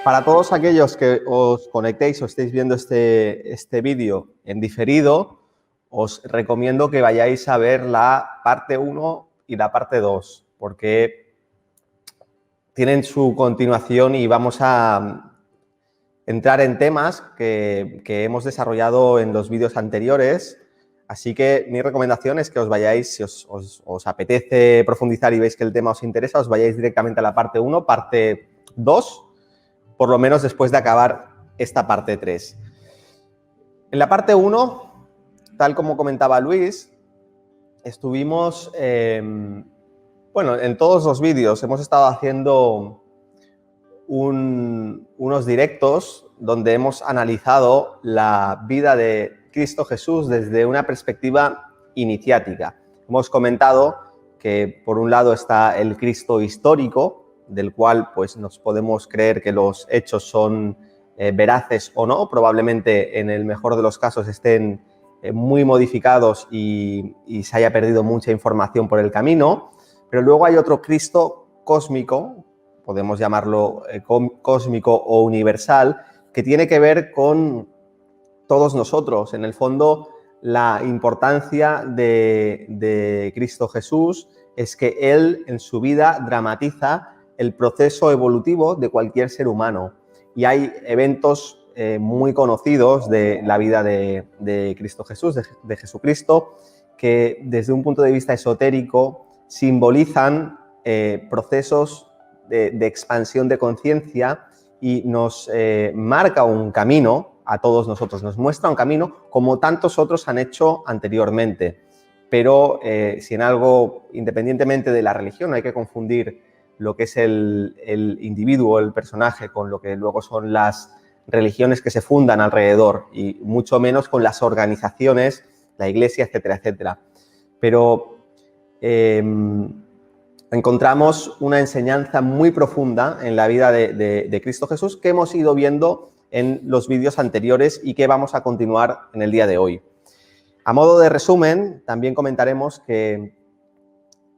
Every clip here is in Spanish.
Para todos aquellos que os conectéis o estéis viendo este vídeo en diferido, os recomiendo que vayáis a ver la parte 1 y la parte 2, porque tienen su continuación y vamos a entrar en temas que hemos desarrollado en los vídeos anteriores. Así que mi recomendación es que os vayáis, si os apetece profundizar y veis que el tema os interesa, os vayáis directamente a la parte 1, parte 2, por lo menos después de acabar esta parte 3. En la parte 1, tal como comentaba Luis, estuvimos, bueno, en todos los vídeos hemos estado haciendo unos directos donde hemos analizado la vida de Cristo Jesús desde una perspectiva iniciática. Hemos comentado que por un lado está el Cristo histórico, del cual pues nos podemos creer que los hechos son veraces o no, probablemente en el mejor de los casos estén muy modificados y se haya perdido mucha información por el camino, pero luego hay otro Cristo cósmico, podemos llamarlo cósmico o universal, que tiene que ver con todos nosotros. En el fondo, la importancia de Cristo Jesús es que Él en su vida dramatiza el proceso evolutivo de cualquier ser humano. Y hay eventos muy conocidos de la vida de Cristo Jesús, de Jesucristo, que desde un punto de vista esotérico simbolizan procesos de expansión de conciencia y nos marca un camino a todos nosotros, nos muestra un camino como tantos otros han hecho anteriormente. Pero si en algo, independientemente de la religión, no hay que confundir lo que es el individuo, el personaje, con lo que luego son las religiones que se fundan alrededor, y mucho menos con las organizaciones, la iglesia, etcétera, etcétera. Pero encontramos una enseñanza muy profunda en la vida de Cristo Jesús que hemos ido viendo en los vídeos anteriores y que vamos a continuar en el día de hoy. A modo de resumen, también comentaremos que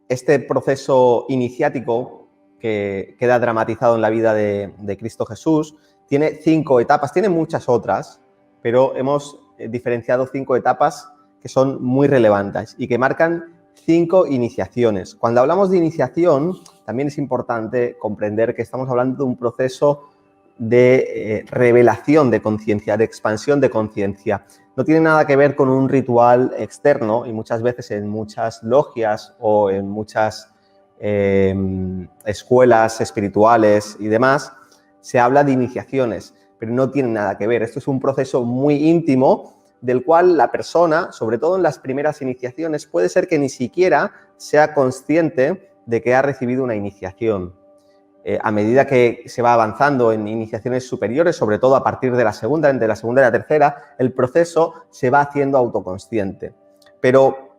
este proceso iniciático que queda dramatizado en la vida de Cristo Jesús tiene 5 etapas, tiene muchas otras, pero hemos diferenciado 5 etapas que son muy relevantes y que marcan 5 iniciaciones. Cuando hablamos de iniciación, también es importante comprender que estamos hablando de un proceso de revelación de conciencia, de expansión de conciencia. No tiene nada que ver con un ritual externo, y muchas veces en muchas logias o en muchas escuelas espirituales y demás se habla de iniciaciones, pero no tiene nada que ver. Esto es un proceso muy íntimo del cual la persona, sobre todo en las primeras iniciaciones, puede ser que ni siquiera sea consciente de que ha recibido una iniciación. A medida que se va avanzando en iniciaciones superiores, sobre todo a partir de la segunda, entre la segunda y la tercera, el proceso se va haciendo autoconsciente. Pero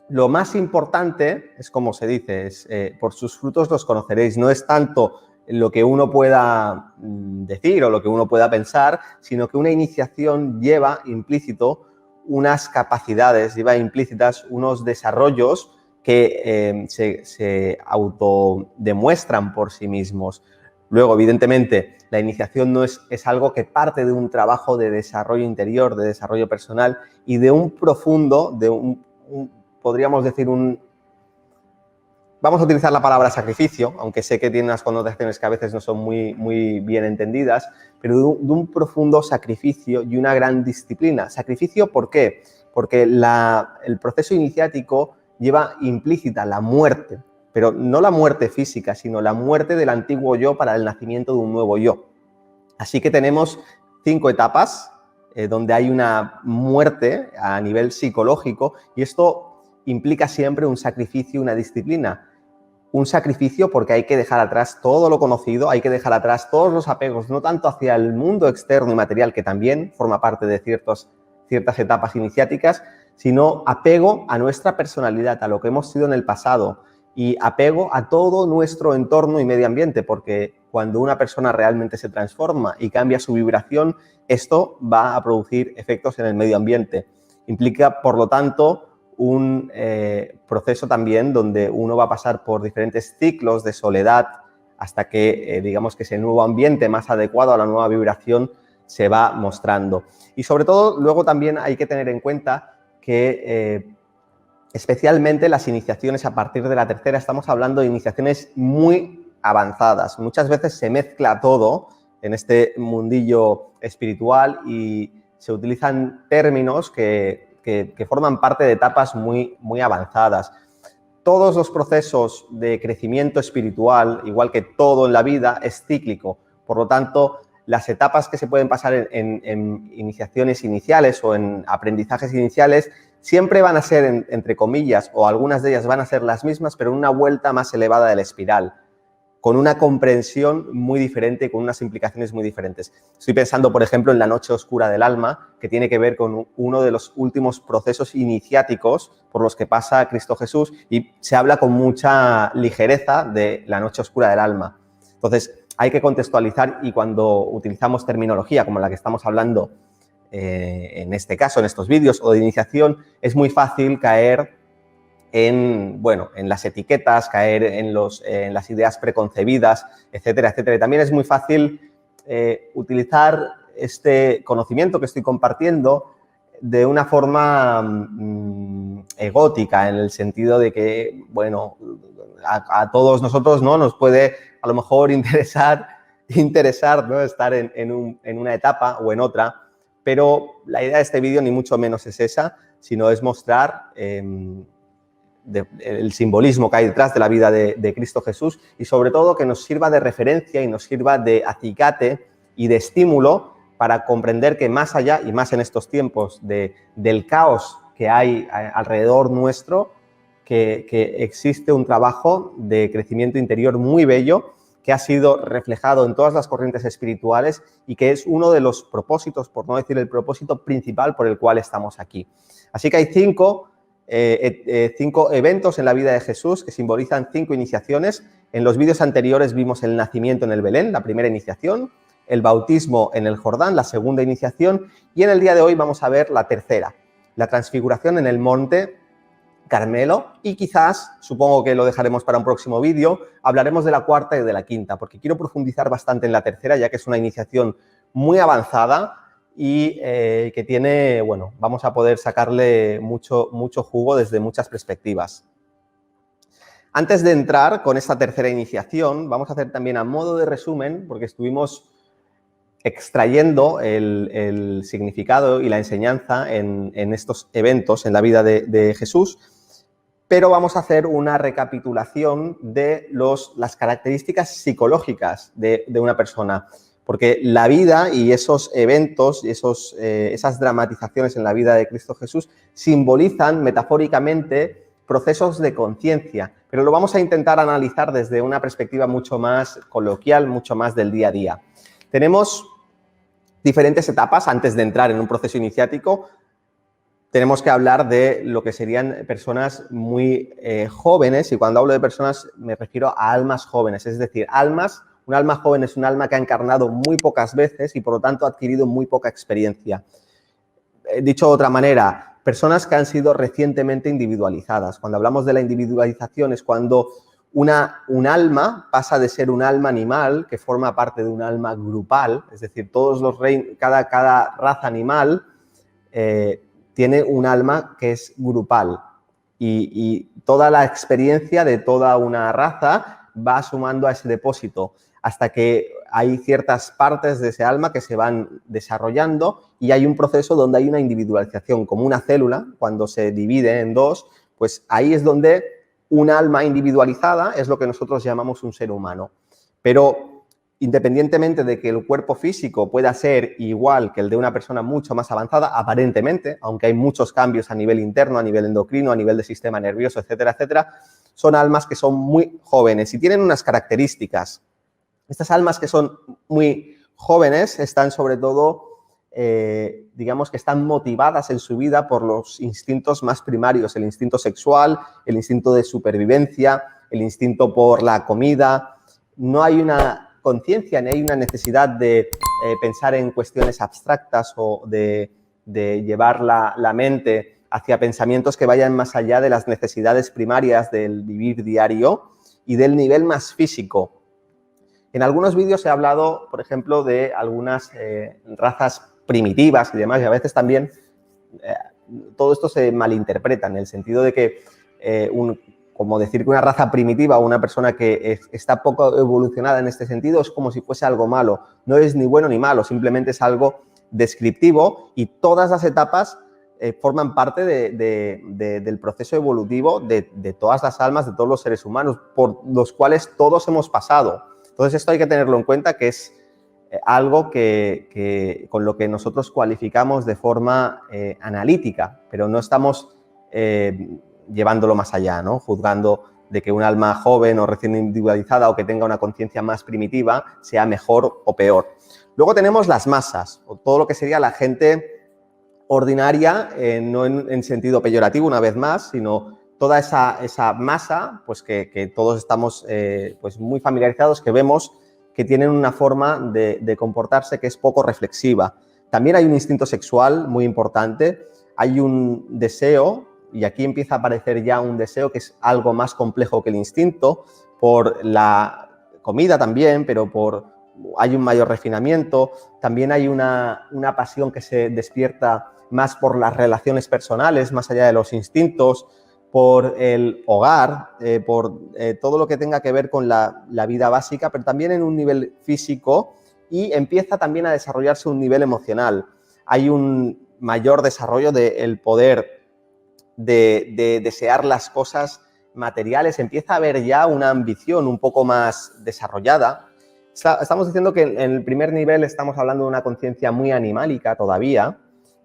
lo más importante es, como se dice, es, por sus frutos los conoceréis. No es tanto lo que uno pueda decir o lo que uno pueda pensar, sino que una iniciación lleva implícito unas capacidades, lleva implícitas unos desarrollos que se autodemuestran por sí mismos. Luego, evidentemente, la iniciación no es algo que parte de un trabajo de desarrollo interior, de desarrollo personal y de un profundo, podríamos decir vamos a utilizar la palabra sacrificio, aunque sé que tiene unas connotaciones que a veces no son muy bien entendidas, pero de un profundo sacrificio y una gran disciplina. ¿Sacrificio por qué? Porque el proceso iniciático lleva implícita la muerte, pero no la muerte física, sino la muerte del antiguo yo para el nacimiento de un nuevo yo. Así que tenemos 5 etapas donde hay una muerte a nivel psicológico, y esto implica siempre un sacrificio, una disciplina. Un sacrificio porque hay que dejar atrás todo lo conocido, hay que dejar atrás todos los apegos, no tanto hacia el mundo externo y material, que también forma parte de ciertas etapas iniciáticas, sino apego a nuestra personalidad, a lo que hemos sido en el pasado, y apego a todo nuestro entorno y medio ambiente, porque cuando una persona realmente se transforma y cambia su vibración, esto va a producir efectos en el medio ambiente. Implica, por lo tanto, un proceso también donde uno va a pasar por diferentes ciclos de soledad hasta que, digamos, que ese nuevo ambiente más adecuado a la nueva vibración se va mostrando. Y sobre todo, luego también hay que tener en cuenta que especialmente las iniciaciones a partir de la tercera, estamos hablando de iniciaciones muy avanzadas. Muchas veces se mezcla todo en este mundillo espiritual y se utilizan términos que forman parte de etapas muy avanzadas. Todos los procesos de crecimiento espiritual, igual que todo en la vida, es cíclico. Por lo tanto, las etapas que se pueden pasar en iniciaciones iniciales o en aprendizajes iniciales siempre van a ser, entre comillas, o algunas de ellas van a ser las mismas, pero en una vuelta más elevada de la espiral, con una comprensión muy diferente, con unas implicaciones muy diferentes. Estoy pensando, por ejemplo, en la noche oscura del alma, que tiene que ver con uno de los últimos procesos iniciáticos por los que pasa Cristo Jesús, y se habla con mucha ligereza de la noche oscura del alma. Entonces, hay que contextualizar, y cuando utilizamos terminología como la que estamos hablando en este caso, en estos vídeos, o de iniciación, es muy fácil caer en las etiquetas, caer en las ideas preconcebidas, etcétera, etcétera. Y también es muy fácil utilizar este conocimiento que estoy compartiendo de una forma egótica, en el sentido de que, bueno, a todos nosotros, ¿no?, nos puede a lo mejor interesar, ¿no?, estar en una etapa o en otra, pero la idea de este vídeo ni mucho menos es esa, sino es mostrar el simbolismo que hay detrás de la vida de Cristo Jesús, y sobre todo que nos sirva de referencia y nos sirva de acicate y de estímulo para comprender que más allá, y más en estos tiempos del caos que hay alrededor nuestro, que existe un trabajo de crecimiento interior muy bello, que ha sido reflejado en todas las corrientes espirituales y que es uno de los propósitos, por no decir el propósito principal por el cual estamos aquí. Así que hay cinco eventos en la vida de Jesús que simbolizan 5 iniciaciones. En los vídeos anteriores vimos el nacimiento en el Belén, la primera iniciación, el bautismo en el Jordán, la segunda iniciación, y en el día de hoy vamos a ver la tercera, la transfiguración en el monte Carmelo, y quizás, supongo que lo dejaremos para un próximo vídeo, hablaremos de la cuarta y de la quinta, porque quiero profundizar bastante en la tercera, ya que es una iniciación muy avanzada y que tiene, bueno, vamos a poder sacarle mucho jugo desde muchas perspectivas. Antes de entrar con esta tercera iniciación, vamos a hacer también a modo de resumen, porque estuvimos extrayendo el significado y la enseñanza en estos eventos en la vida de Jesús, pero vamos a hacer una recapitulación de las características psicológicas de una persona, porque la vida y esos eventos y esas dramatizaciones en la vida de Cristo Jesús simbolizan metafóricamente procesos de conciencia, pero lo vamos a intentar analizar desde una perspectiva mucho más coloquial, mucho más del día a día. Tenemos diferentes etapas antes de entrar en un proceso iniciático. Tenemos que hablar de lo que serían personas muy jóvenes, y cuando hablo de personas me refiero a almas jóvenes, es decir, un alma joven es un alma que ha encarnado muy pocas veces y por lo tanto ha adquirido muy poca experiencia. Dicho de otra manera, personas que han sido recientemente individualizadas. Cuando hablamos de la individualización es cuando un alma pasa de ser un alma animal que forma parte de un alma grupal, es decir, cada raza animal tiene un alma que es grupal, y toda la experiencia de toda una raza va sumando a ese depósito hasta que hay ciertas partes de ese alma que se van desarrollando y hay un proceso donde hay una individualización, como una célula cuando se divide en dos, pues ahí es donde un alma individualizada es lo que nosotros llamamos un ser humano. Pero independientemente de que el cuerpo físico pueda ser igual que el de una persona mucho más avanzada, aparentemente, aunque hay muchos cambios a nivel interno, a nivel endocrino, a nivel de sistema nervioso, etcétera, etcétera, son almas que son muy jóvenes y tienen unas características. Estas almas que son muy jóvenes están sobre todo, digamos que están motivadas en su vida por los instintos más primarios, el instinto sexual, el instinto de supervivencia, el instinto por la comida. No hay una conciencia ni hay una necesidad de pensar en cuestiones abstractas o de llevar la mente hacia pensamientos que vayan más allá de las necesidades primarias del vivir diario y del nivel más físico. En algunos vídeos he hablado, por ejemplo, de algunas razas primitivas y demás, y a veces también todo esto se malinterpreta en el sentido de que como decir que una raza primitiva o una persona que está poco evolucionada en este sentido es como si fuese algo malo. No es ni bueno ni malo, simplemente es algo descriptivo y todas las etapas forman parte del proceso evolutivo de todas las almas, de todos los seres humanos, por los cuales todos hemos pasado. Entonces esto hay que tenerlo en cuenta, que es algo con lo que nosotros cualificamos de forma analítica, pero no estamos llevándolo más allá, ¿no? Juzgando de que un alma joven o recién individualizada o que tenga una conciencia más primitiva sea mejor o peor. Luego tenemos las masas, o todo lo que sería la gente ordinaria, no en sentido peyorativo una vez más, sino toda esa masa pues que todos estamos pues muy familiarizados, que vemos que tienen una forma de comportarse que es poco reflexiva. También hay un instinto sexual muy importante, hay un deseo, y aquí empieza a aparecer ya un deseo que es algo más complejo que el instinto, por la comida también, pero hay un mayor refinamiento, también hay una pasión que se despierta más por las relaciones personales, más allá de los instintos, por el hogar, por todo lo que tenga que ver con la vida básica, pero también en un nivel físico, y empieza también a desarrollarse un nivel emocional. Hay un mayor desarrollo del poder de desear las cosas materiales, empieza a haber ya una ambición un poco más desarrollada. Estamos diciendo que en el primer nivel estamos hablando de una conciencia muy animálica todavía,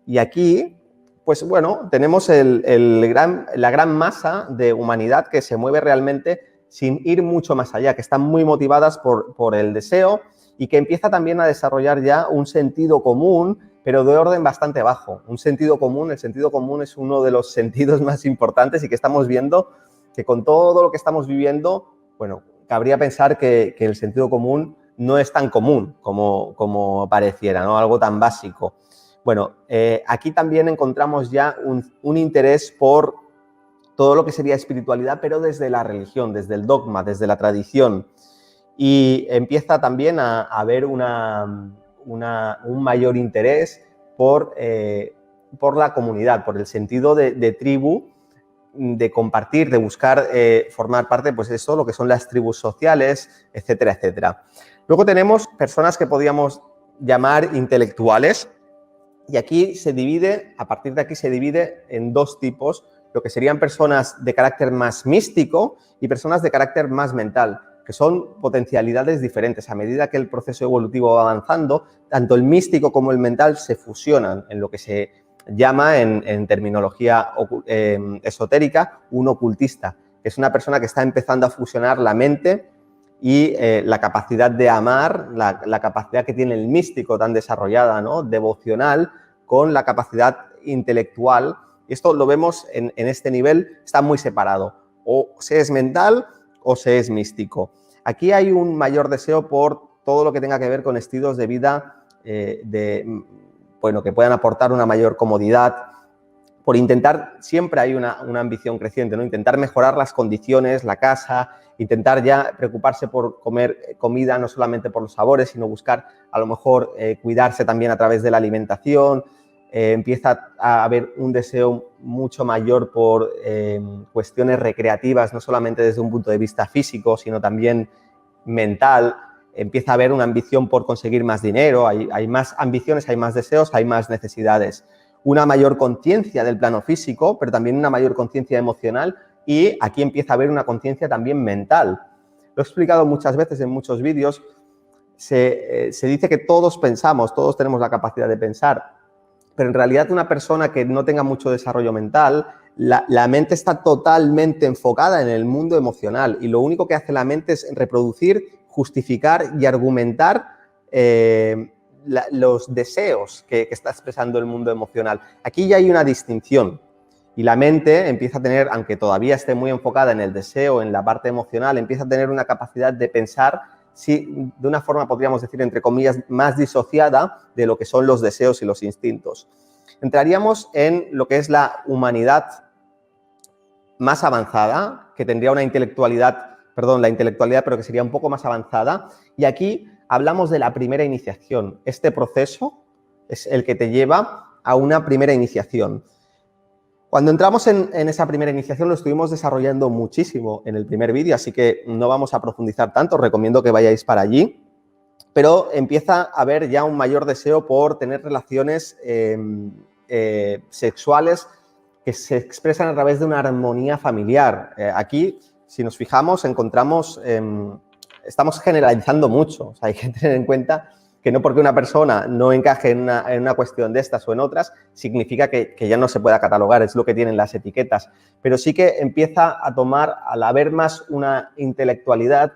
y aquí, pues bueno, tenemos la gran masa de humanidad que se mueve realmente sin ir mucho más allá, que están muy motivadas por el deseo y que empieza también a desarrollar ya un sentido común, pero de orden bastante bajo. Un sentido común, el sentido común es uno de los sentidos más importantes y que estamos viendo que con todo lo que estamos viviendo, bueno, cabría pensar que el sentido común no es tan común como pareciera, ¿no? Algo tan básico. Bueno, aquí también encontramos ya un interés por todo lo que sería espiritualidad, pero desde la religión, desde el dogma, desde la tradición. Y empieza también a haber un mayor interés por la comunidad, por el sentido de tribu, de compartir, de buscar formar parte, pues eso, lo que son las tribus sociales, etcétera, etcétera. Luego tenemos personas que podríamos llamar intelectuales, y aquí se divide, a partir de aquí se divide en dos tipos, lo que serían personas de carácter más místico y personas de carácter más mental, que son potencialidades diferentes. A medida que el proceso evolutivo va avanzando, tanto el místico como el mental se fusionan en lo que se llama en terminología esotérica un ocultista, que es una persona que está empezando a fusionar la mente y la capacidad de amar, la capacidad que tiene el místico tan desarrollada, ¿no? Devocional, con la capacidad intelectual. Y esto lo vemos en este nivel, está muy separado. O se es mental o se es místico. Aquí hay un mayor deseo por todo lo que tenga que ver con estilos de vida que puedan aportar una mayor comodidad. Por intentar, siempre hay una ambición creciente, ¿no? Intentar mejorar las condiciones, la casa, intentar ya preocuparse por comer comida no solamente por los sabores, sino buscar a lo mejor cuidarse también a través de la alimentación. Empieza a haber un deseo mucho mayor por cuestiones recreativas, no solamente desde un punto de vista físico, sino también mental. Empieza a haber una ambición por conseguir más dinero, hay más ambiciones, hay más deseos, hay más necesidades. Una mayor conciencia del plano físico, pero también una mayor conciencia emocional, y aquí empieza a haber una conciencia también mental. Lo he explicado muchas veces en muchos vídeos. Se dice que todos pensamos, todos tenemos la capacidad de pensar, pero en realidad una persona que no tenga mucho desarrollo mental, la mente está totalmente enfocada en el mundo emocional, y lo único que hace la mente es reproducir, justificar y argumentar los deseos que está expresando el mundo emocional. Aquí ya hay una distinción, y la mente empieza a tener, aunque todavía esté muy enfocada en el deseo, en la parte emocional, empieza a tener una capacidad de pensar, sí, de una forma, podríamos decir, entre comillas, más disociada de lo que son los deseos y los instintos. Entraríamos en lo que es la humanidad más avanzada, que tendría una intelectualidad perdón, la intelectualidad, pero que sería un poco más avanzada. Y aquí hablamos de la primera iniciación. Este proceso es el que te lleva a una primera iniciación. Cuando entramos en esa primera iniciación lo estuvimos desarrollando muchísimo en el primer vídeo, así que no vamos a profundizar tanto, os recomiendo que vayáis para allí, pero empieza a haber ya un mayor deseo por tener relaciones sexuales que se expresan a través de una armonía familiar. Aquí, si nos fijamos, encontramos, estamos generalizando mucho, o sea, hay que tener en cuenta que no porque una persona no encaje en una cuestión de estas o en otras, significa que ya no se pueda catalogar, es lo que tienen las etiquetas. Pero sí que empieza a tomar, al haber más una intelectualidad,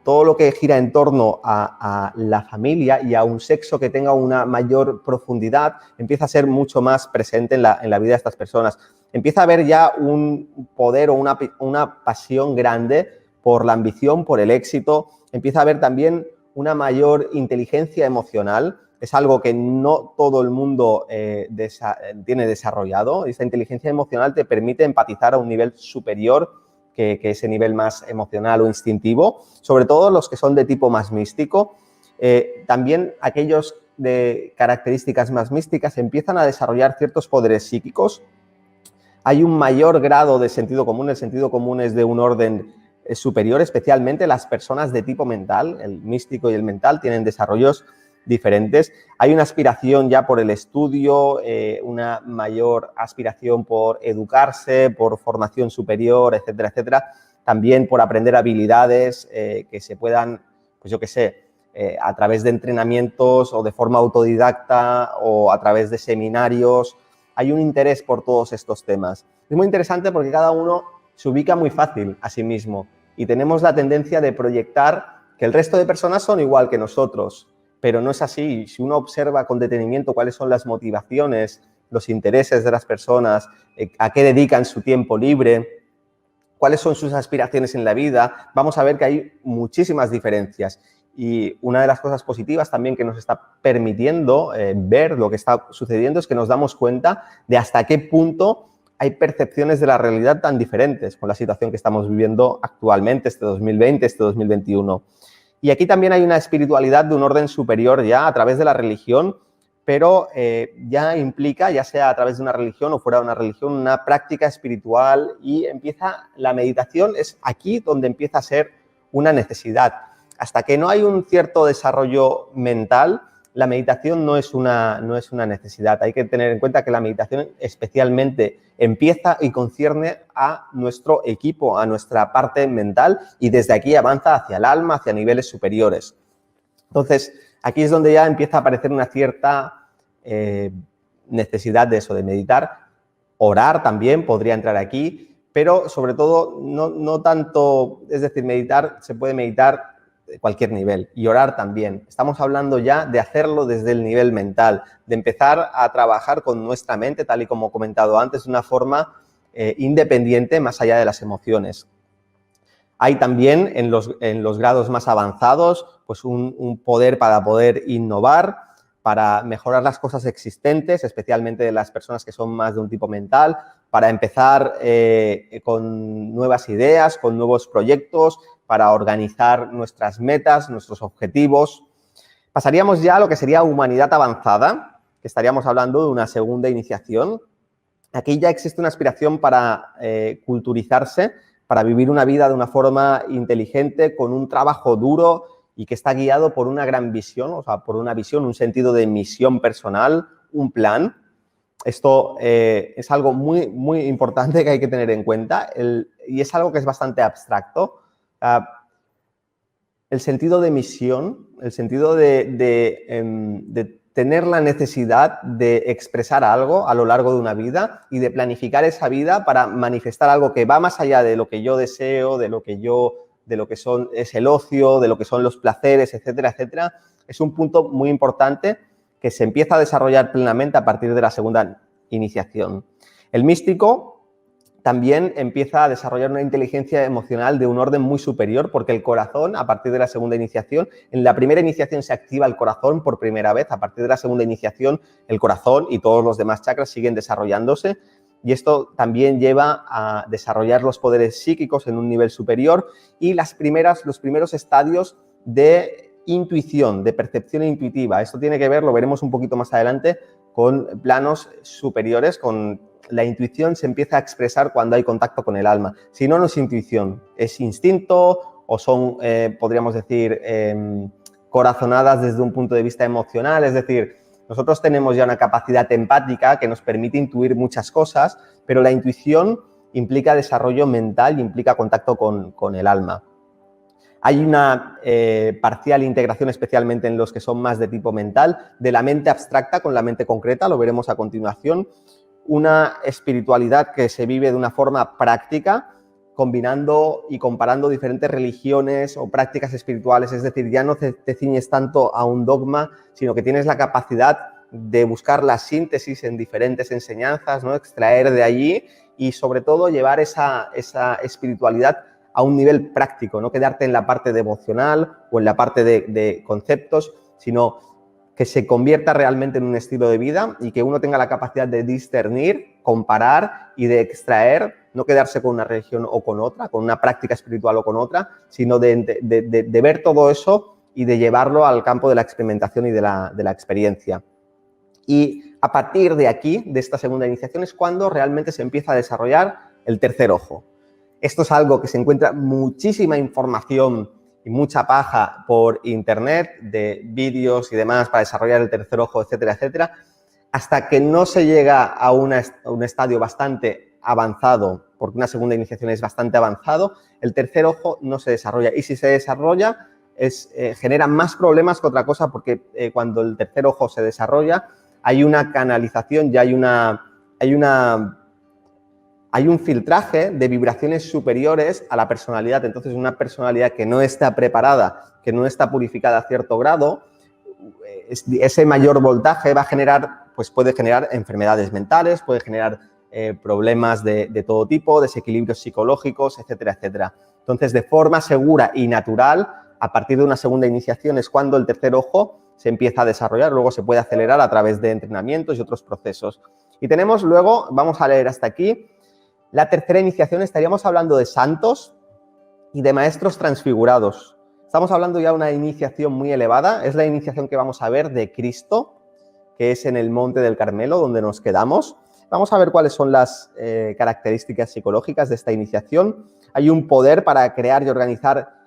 todo lo que gira en torno a la familia y a un sexo que tenga una mayor profundidad, empieza a ser mucho más presente en la vida de estas personas. Empieza a haber ya un poder o una pasión grande por la ambición, por el éxito. Empieza a haber también una mayor inteligencia emocional. Es algo que no todo el mundo tiene desarrollado. Esta inteligencia emocional te permite empatizar a un nivel superior que ese nivel más emocional o instintivo, sobre todo los que son de tipo más místico. También aquellos de características más místicas empiezan a desarrollar ciertos poderes psíquicos. Hay un mayor grado de sentido común. El sentido común es de un orden superior, especialmente las personas de tipo mental. El místico y el mental tienen desarrollos diferentes. Hay una aspiración ya por el estudio, una mayor aspiración por educarse, por formación superior, etcétera, etcétera. También por aprender habilidades que se puedan, pues yo qué sé, a través de entrenamientos o de forma autodidacta o a través de seminarios. Hay un interés por todos estos temas. Es muy interesante porque cada uno se ubica muy fácil a sí mismo y tenemos la tendencia de proyectar que el resto de personas son igual que nosotros, pero no es así. Si uno observa con detenimiento cuáles son las motivaciones, los intereses de las personas, a qué dedican su tiempo libre, cuáles son sus aspiraciones en la vida, vamos a ver que hay muchísimas diferencias. Y una de las cosas positivas también que nos está permitiendo ver lo que está sucediendo es que nos damos cuenta de hasta qué punto hay percepciones de la realidad tan diferentes con la situación que estamos viviendo actualmente, este 2020, este 2021. Y aquí también hay una espiritualidad de un orden superior ya a través de la religión, pero ya implica, ya sea a través de una religión o fuera de una religión, una práctica espiritual y empieza, la meditación es aquí donde empieza a ser una necesidad. Hasta que no hay un cierto desarrollo mental, la meditación no es una necesidad. Hay que tener en cuenta que la meditación especialmente empieza y concierne a nuestro equipo, a nuestra parte mental y desde aquí avanza hacia el alma, hacia niveles superiores. Entonces, aquí es donde ya empieza a aparecer una cierta necesidad de eso, de meditar. Orar también podría entrar aquí, pero sobre todo no tanto, es decir, meditar, se puede meditar de cualquier nivel y orar también. Estamos hablando ya de hacerlo desde el nivel mental, de empezar a trabajar con nuestra mente, tal y como he comentado antes, de una forma independiente más allá de las emociones. Hay también en los grados más avanzados pues un poder para poder innovar, para mejorar las cosas existentes, especialmente de las personas que son más de un tipo mental, para empezar con nuevas ideas, con nuevos proyectos, para organizar nuestras metas, nuestros objetivos. Pasaríamos ya a lo que sería humanidad avanzada, que estaríamos hablando de una segunda iniciación. Aquí ya existe una aspiración para culturizarse, para vivir una vida de una forma inteligente, con un trabajo duro y que está guiado por una gran visión, o sea, por una visión, un sentido de misión personal, un plan. Esto es algo muy, muy importante que hay que tener en cuenta y es algo que es bastante abstracto. El sentido de misión, el sentido de tener la necesidad de expresar algo a lo largo de una vida y de planificar esa vida para manifestar algo que va más allá de lo que yo deseo, de lo que es el ocio, de lo que son los placeres, etcétera, etcétera. Es un punto muy importante que se empieza a desarrollar plenamente a partir de la segunda iniciación. El místico también empieza a desarrollar una inteligencia emocional de un orden muy superior porque el corazón, a partir de la segunda iniciación, en la primera iniciación se activa el corazón por primera vez, a partir de la segunda iniciación el corazón y todos los demás chakras siguen desarrollándose y esto también lleva a desarrollar los poderes psíquicos en un nivel superior y los primeros estadios de intuición, de percepción intuitiva. Esto tiene que ver, lo veremos un poquito más adelante, con planos superiores, con la intuición se empieza a expresar cuando hay contacto con el alma. Si no, no es intuición, es instinto o son, podríamos decir, corazonadas desde un punto de vista emocional. Es decir, nosotros tenemos ya una capacidad empática que nos permite intuir muchas cosas, pero la intuición implica desarrollo mental y implica contacto con el alma. Hay una parcial integración, especialmente en los que son más de tipo mental, de la mente abstracta con la mente concreta, lo veremos a continuación. Una espiritualidad que se vive de una forma práctica, combinando y comparando diferentes religiones o prácticas espirituales, es decir, ya no te ciñes tanto a un dogma, sino que tienes la capacidad de buscar la síntesis en diferentes enseñanzas, ¿no? Extraer de allí y sobre todo llevar esa espiritualidad a un nivel práctico, no quedarte en la parte de emocional o en la parte de conceptos, sino que se convierta realmente en un estilo de vida y que uno tenga la capacidad de discernir, comparar y de extraer, no quedarse con una religión o con otra, con una práctica espiritual o con otra, sino de ver todo eso y de llevarlo al campo de la experimentación y de la experiencia. Y a partir de aquí, de esta segunda iniciación, es cuando realmente se empieza a desarrollar el tercer ojo. Esto es algo que se encuentra muchísima información y mucha paja por internet, de vídeos y demás para desarrollar el tercer ojo, etcétera, etcétera, hasta que no se llega a un estadio bastante avanzado, porque una segunda iniciación es bastante avanzado, el tercer ojo no se desarrolla. Y si se desarrolla, genera más problemas que otra cosa, porque cuando el tercer ojo se desarrolla, hay una canalización, ya hay un filtraje de vibraciones superiores a la personalidad. Entonces, una personalidad que no está preparada, que no está purificada a cierto grado, ese mayor voltaje va a generar, pues puede generar enfermedades mentales, puede generar problemas de todo tipo, desequilibrios psicológicos, etcétera, etcétera. Entonces, de forma segura y natural, a partir de una segunda iniciación es cuando el tercer ojo se empieza a desarrollar, luego se puede acelerar a través de entrenamientos y otros procesos. Y tenemos luego, vamos a leer hasta aquí, la tercera iniciación. Estaríamos hablando de santos y de maestros transfigurados. Estamos hablando ya de una iniciación muy elevada, es la iniciación que vamos a ver de Cristo, que es en el Monte del Carmelo, donde nos quedamos. Vamos a ver cuáles son las características psicológicas de esta iniciación. Hay un poder para crear y organizar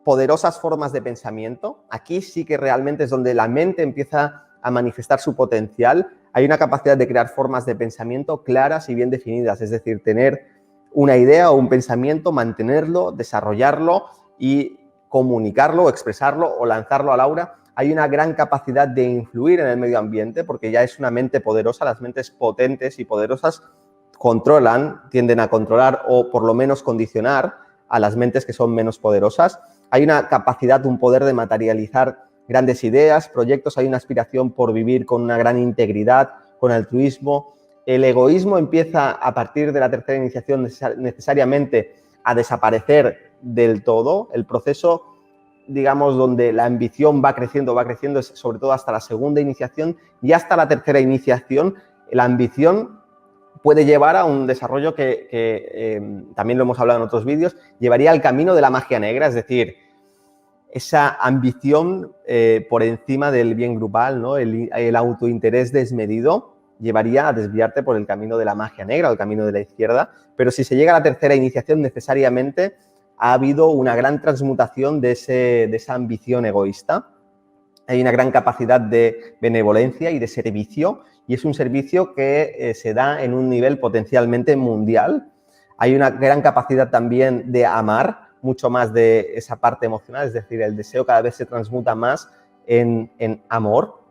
poderosas formas de pensamiento. Aquí sí que realmente es donde la mente empieza a manifestar su potencial. Hay una capacidad de crear formas de pensamiento claras y bien definidas, es decir, tener una idea o un pensamiento, mantenerlo, desarrollarlo y comunicarlo o expresarlo o lanzarlo al aura. Hay una gran capacidad de influir en el medio ambiente porque ya es una mente poderosa. Las mentes potentes y poderosas tienden a controlar o por lo menos condicionar a las mentes que son menos poderosas. Hay una capacidad, un poder de materializar grandes ideas, proyectos. Hay una aspiración por vivir con una gran integridad, con altruismo. El egoísmo empieza a partir de la tercera iniciación necesariamente a desaparecer del todo. El proceso, digamos, donde la ambición va creciendo, es sobre todo hasta la segunda iniciación, y hasta la tercera iniciación la ambición puede llevar a un desarrollo que también lo hemos hablado en otros vídeos, llevaría al camino de la magia negra, es decir, esa ambición por encima del bien grupal, ¿no? El autointerés desmedido llevaría a desviarte por el camino de la magia negra o el camino de la izquierda, pero si se llega a la tercera iniciación, necesariamente ha habido una gran transmutación de esa ambición egoísta. Hay una gran capacidad de benevolencia y de servicio, y es un servicio que se da en un nivel potencialmente mundial. Hay una gran capacidad también de amar, mucho más de esa parte emocional, es decir, el deseo cada vez se transmuta más en amor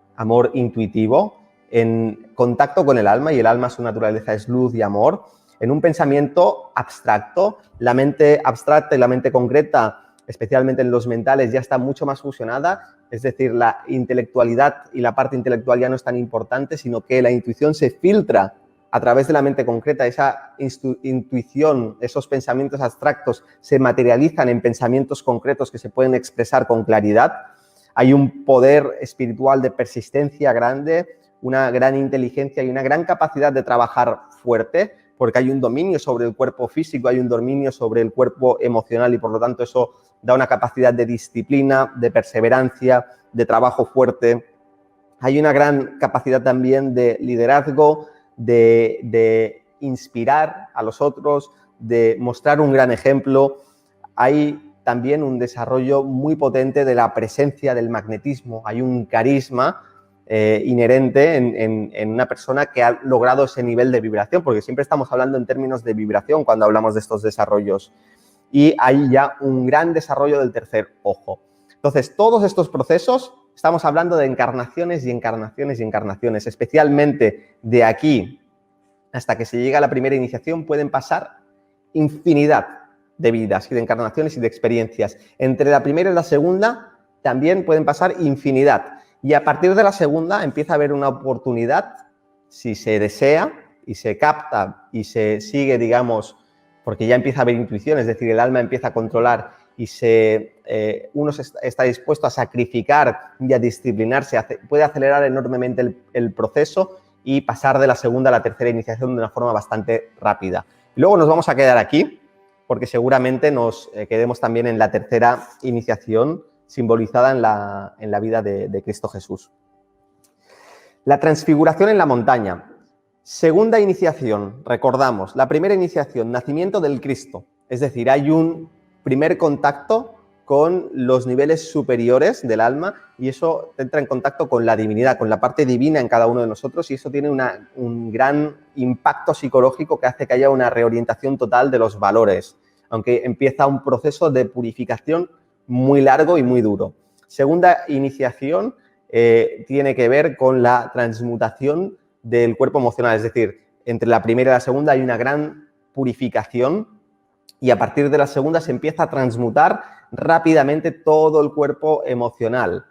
intuitivo, en contacto con el alma, y el alma, su naturaleza es luz y amor, en un pensamiento abstracto. La mente abstracta y la mente concreta, especialmente en los mentales, ya está mucho más fusionada, es decir, la intelectualidad y la parte intelectual ya no es tan importante, sino que la intuición se filtra a través de la mente concreta. Esa intuición, esos pensamientos abstractos se materializan en pensamientos concretos que se pueden expresar con claridad. Hay un poder espiritual de persistencia grande, una gran inteligencia y una gran capacidad de trabajar fuerte, porque hay un dominio sobre el cuerpo físico, hay un dominio sobre el cuerpo emocional y por lo tanto eso da una capacidad de disciplina, de perseverancia, de trabajo fuerte. Hay una gran capacidad también de liderazgo, de inspirar a los otros, de mostrar un gran ejemplo. Hay también un desarrollo muy potente de la presencia del magnetismo. Hay un carisma inherente en una persona que ha logrado ese nivel de vibración, porque siempre estamos hablando en términos de vibración cuando hablamos de estos desarrollos. Y hay ya un gran desarrollo del tercer ojo. Entonces, todos estos procesos, estamos hablando de encarnaciones y encarnaciones y encarnaciones, especialmente de aquí hasta que se llega a la primera iniciación, pueden pasar infinidad de vidas y de encarnaciones y de experiencias. Entre la primera y la segunda también pueden pasar infinidad. Y a partir de la segunda empieza a haber una oportunidad, si se desea y se capta y se sigue, digamos, porque ya empieza a haber intuición, es decir, el alma empieza a controlar y uno está dispuesto a sacrificar y a disciplinarse, puede acelerar enormemente el proceso y pasar de la segunda a la tercera iniciación de una forma bastante rápida. Y luego nos vamos a quedar aquí, porque seguramente nos quedemos también en la tercera iniciación simbolizada en la vida de Cristo Jesús. La transfiguración en la montaña. Segunda iniciación, recordamos, la primera iniciación, nacimiento del Cristo. Es decir, hay un primer contacto con los niveles superiores del alma y eso entra en contacto con la divinidad, con la parte divina en cada uno de nosotros y eso tiene un gran impacto psicológico que hace que haya una reorientación total de los valores, aunque empieza un proceso de purificación muy largo y muy duro. Segunda iniciación tiene que ver con la transmutación del cuerpo emocional, es decir, entre la primera y la segunda hay una gran purificación y a partir de la segunda se empieza a transmutar rápidamente todo el cuerpo emocional.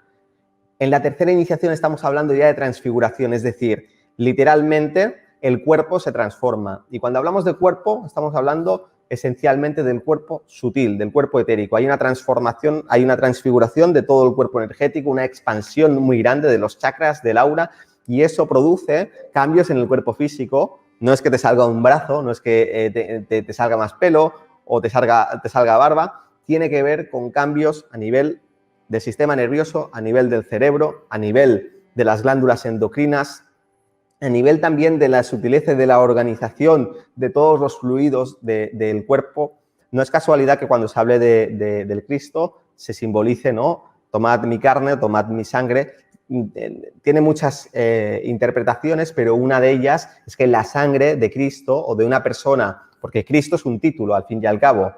En la tercera iniciación estamos hablando ya de transfiguración, es decir, literalmente el cuerpo se transforma. Y cuando hablamos de cuerpo, estamos hablando esencialmente del cuerpo sutil, del cuerpo etérico. Hay una transformación, hay una transfiguración de todo el cuerpo energético, una expansión muy grande de los chakras, del aura, y eso produce cambios en el cuerpo físico. No es que te salga un brazo, no es que te salga más pelo o te salga barba, tiene que ver con cambios a nivel del sistema nervioso, a nivel del cerebro, a nivel de las glándulas endocrinas, a nivel también de la sutileza de la organización de todos los fluidos del cuerpo. No es casualidad que cuando se hable del Cristo se simbolice, ¿no? Tomad mi carne, tomad mi sangre. Tiene muchas interpretaciones, pero una de ellas es que la sangre de Cristo o de una persona, porque Cristo es un título al fin y al cabo,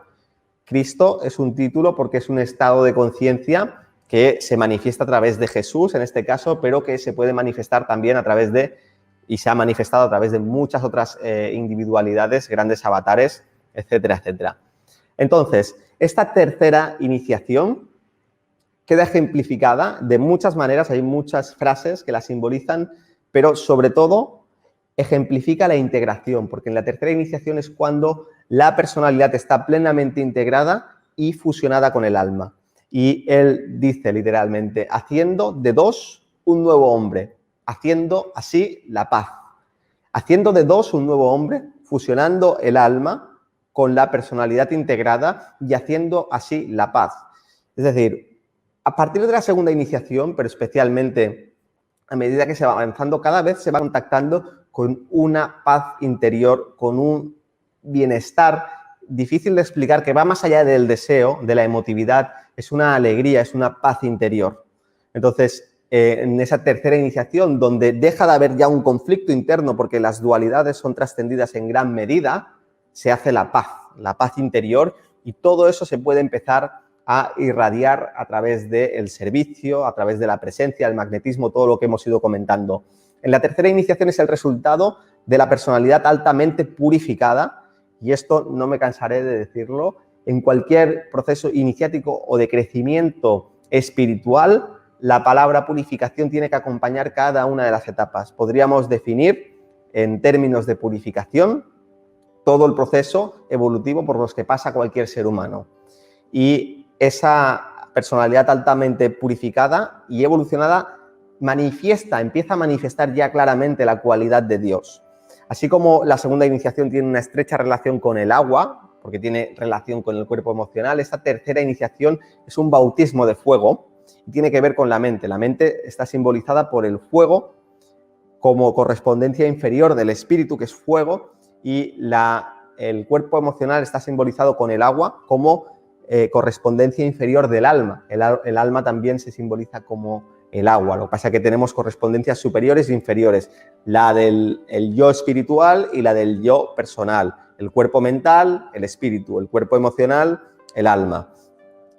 Cristo es un título porque es un estado de conciencia que se manifiesta a través de Jesús, en este caso, pero que se puede manifestar también a través de, y se ha manifestado a través de muchas otras individualidades, grandes avatares, etcétera, etcétera. Entonces, esta tercera iniciación queda ejemplificada de muchas maneras, hay muchas frases que la simbolizan, pero sobre todo ejemplifica la integración, porque en la tercera iniciación es cuando la personalidad está plenamente integrada y fusionada con el alma. Y él dice literalmente, haciendo de dos un nuevo hombre, haciendo así la paz. Haciendo de dos un nuevo hombre, fusionando el alma con la personalidad integrada y haciendo así la paz. Es decir, a partir de la segunda iniciación, pero especialmente a medida que se va avanzando, cada vez se va contactando con una paz interior, con un bienestar difícil de explicar, que va más allá del deseo, de la emotividad, es una alegría, es una paz interior. Entonces, en esa tercera iniciación, donde deja de haber ya un conflicto interno, porque las dualidades son trascendidas en gran medida, se hace la paz interior, y todo eso se puede empezar a irradiar a través del servicio, a través de la presencia, el magnetismo, todo lo que hemos ido comentando. En la tercera iniciación es el resultado de la personalidad altamente purificada, y esto no me cansaré de decirlo, en cualquier proceso iniciático o de crecimiento espiritual, la palabra purificación tiene que acompañar cada una de las etapas. Podríamos definir en términos de purificación todo el proceso evolutivo por los que pasa cualquier ser humano. Y esa personalidad altamente purificada y evolucionada empieza a manifestar ya claramente la cualidad de Dios. Así como la segunda iniciación tiene una estrecha relación con el agua, porque tiene relación con el cuerpo emocional, esta tercera iniciación es un bautismo de fuego y tiene que ver con la mente. La mente está simbolizada por el fuego como correspondencia inferior del espíritu, que es fuego, y el cuerpo emocional está simbolizado con el agua como correspondencia inferior del alma. El alma también se simboliza como el agua. Lo que pasa es que tenemos correspondencias superiores e inferiores, la del yo espiritual y la del yo personal, el cuerpo mental, el espíritu, el cuerpo emocional, el alma.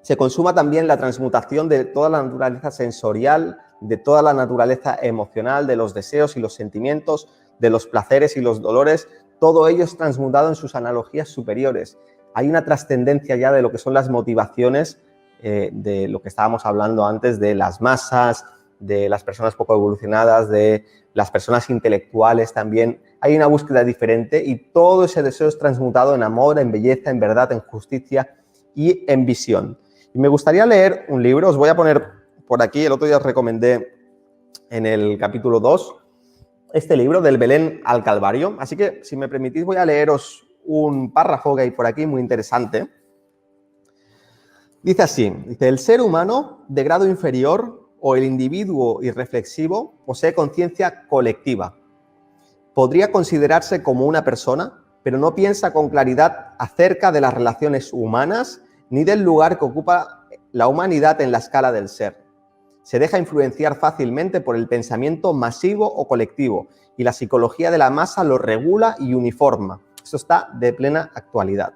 Se consuma también la transmutación de toda la naturaleza sensorial, de toda la naturaleza emocional, de los deseos y los sentimientos, de los placeres y los dolores. Todo ello es transmutado en sus analogías superiores. Hay una trascendencia ya de lo que son las motivaciones, de lo que estábamos hablando antes, de las masas, de las personas poco evolucionadas, de las personas intelectuales también. Hay una búsqueda diferente y todo ese deseo es transmutado en amor, en belleza, en verdad, en justicia y en visión. Y me gustaría leer un libro, os voy a poner por aquí, el otro día os recomendé en el capítulo 2, este libro del Belén al Calvario. Así que, si me permitís, voy a leeros un párrafo que hay por aquí muy interesante. Dice así, el ser humano de grado inferior o el individuo irreflexivo posee conciencia colectiva. Podría considerarse como una persona, pero no piensa con claridad acerca de las relaciones humanas ni del lugar que ocupa la humanidad en la escala del ser. Se deja influenciar fácilmente por el pensamiento masivo o colectivo y la psicología de la masa lo regula y uniforma. Esto está de plena actualidad.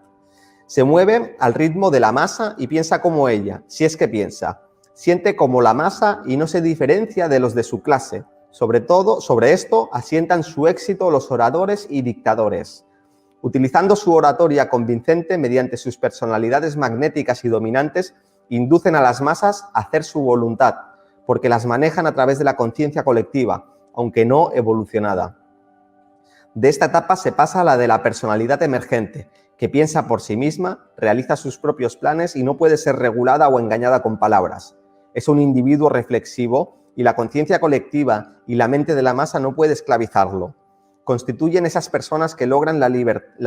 Se mueve al ritmo de la masa y piensa como ella, si es que piensa. Siente como la masa y no se diferencia de los de su clase. Sobre esto asientan su éxito los oradores y dictadores. Utilizando su oratoria convincente mediante sus personalidades magnéticas y dominantes, inducen a las masas a hacer su voluntad, porque las manejan a través de la conciencia colectiva, aunque no evolucionada. De esta etapa se pasa a la de la personalidad emergente, que piensa por sí misma, realiza sus propios planes y no puede ser regulada o engañada con palabras. Es un individuo reflexivo y la conciencia colectiva y la mente de la masa no puede esclavizarlo. Constituyen esas personas que logran la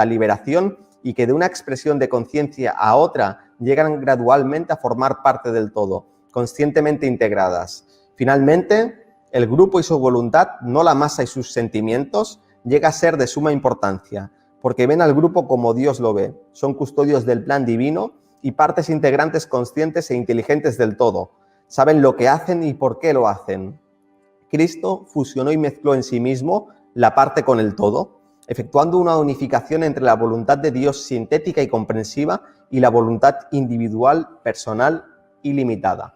liberación y que de una expresión de conciencia a otra llegan gradualmente a formar parte del todo, conscientemente integradas. Finalmente, el grupo y su voluntad, no la masa y sus sentimientos, llega a ser de suma importancia, porque ven al grupo como Dios lo ve. Son custodios del plan divino y partes integrantes conscientes e inteligentes del todo. Saben lo que hacen y por qué lo hacen. Cristo fusionó y mezcló en sí mismo la parte con el todo, efectuando una unificación entre la voluntad de Dios sintética y comprensiva y la voluntad individual, personal y limitada.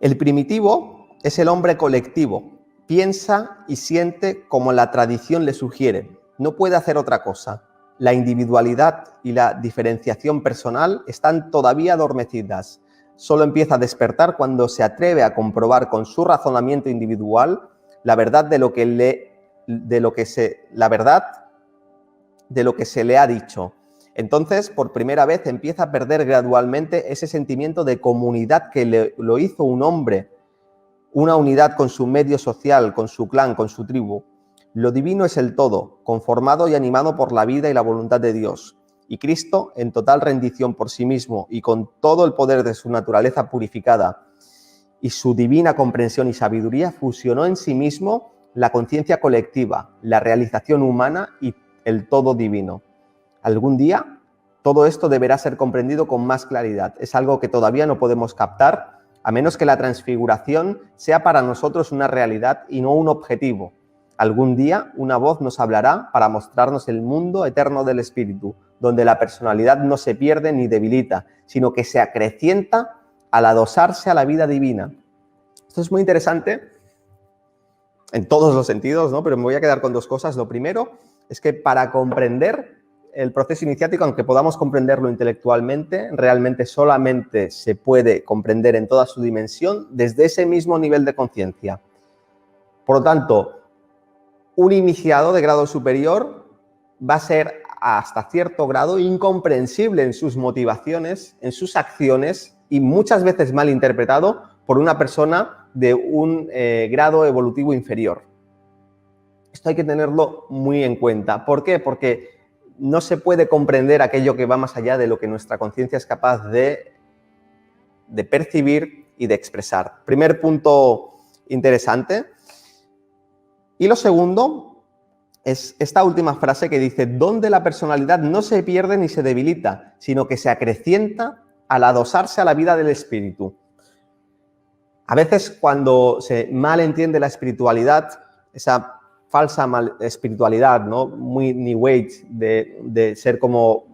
El primitivo es el hombre colectivo. Piensa y siente como la tradición le sugiere. No puede hacer otra cosa. La individualidad y la diferenciación personal están todavía adormecidas. Solo empieza a despertar cuando se atreve a comprobar con su razonamiento individual la verdad de lo que se le ha dicho. Entonces, por primera vez, empieza a perder gradualmente ese sentimiento de comunidad que lo hizo un hombre, una unidad con su medio social, con su clan, con su tribu. Lo divino es el todo, conformado y animado por la vida y la voluntad de Dios. Y Cristo, en total rendición por sí mismo y con todo el poder de su naturaleza purificada y su divina comprensión y sabiduría, fusionó en sí mismo la conciencia colectiva, la realización humana y el todo divino. Algún día, todo esto deberá ser comprendido con más claridad. Es algo que todavía no podemos captar, a menos que la transfiguración sea para nosotros una realidad y no un objetivo. Algún día una voz nos hablará para mostrarnos el mundo eterno del Espíritu, donde la personalidad no se pierde ni debilita, sino que se acrecienta al adosarse a la vida divina. Esto es muy interesante en todos los sentidos, ¿no? Pero me voy a quedar con dos cosas. Lo primero es que para comprender el proceso iniciático, aunque podamos comprenderlo intelectualmente, realmente solamente se puede comprender en toda su dimensión desde ese mismo nivel de conciencia. Por lo tanto, un iniciado de grado superior va a ser hasta cierto grado incomprensible en sus motivaciones, en sus acciones, y muchas veces mal interpretado por una persona de un grado evolutivo inferior. Esto hay que tenerlo muy en cuenta. ¿Por qué? Porque no se puede comprender aquello que va más allá de lo que nuestra conciencia es capaz de percibir y de expresar. Primer punto interesante. Y lo segundo es esta última frase que dice, donde la personalidad no se pierde ni se debilita, sino que se acrecienta al adosarse a la vida del espíritu. A veces cuando se malentiende la espiritualidad, esa falsa espiritualidad, ¿no? Muy New Age, de ser como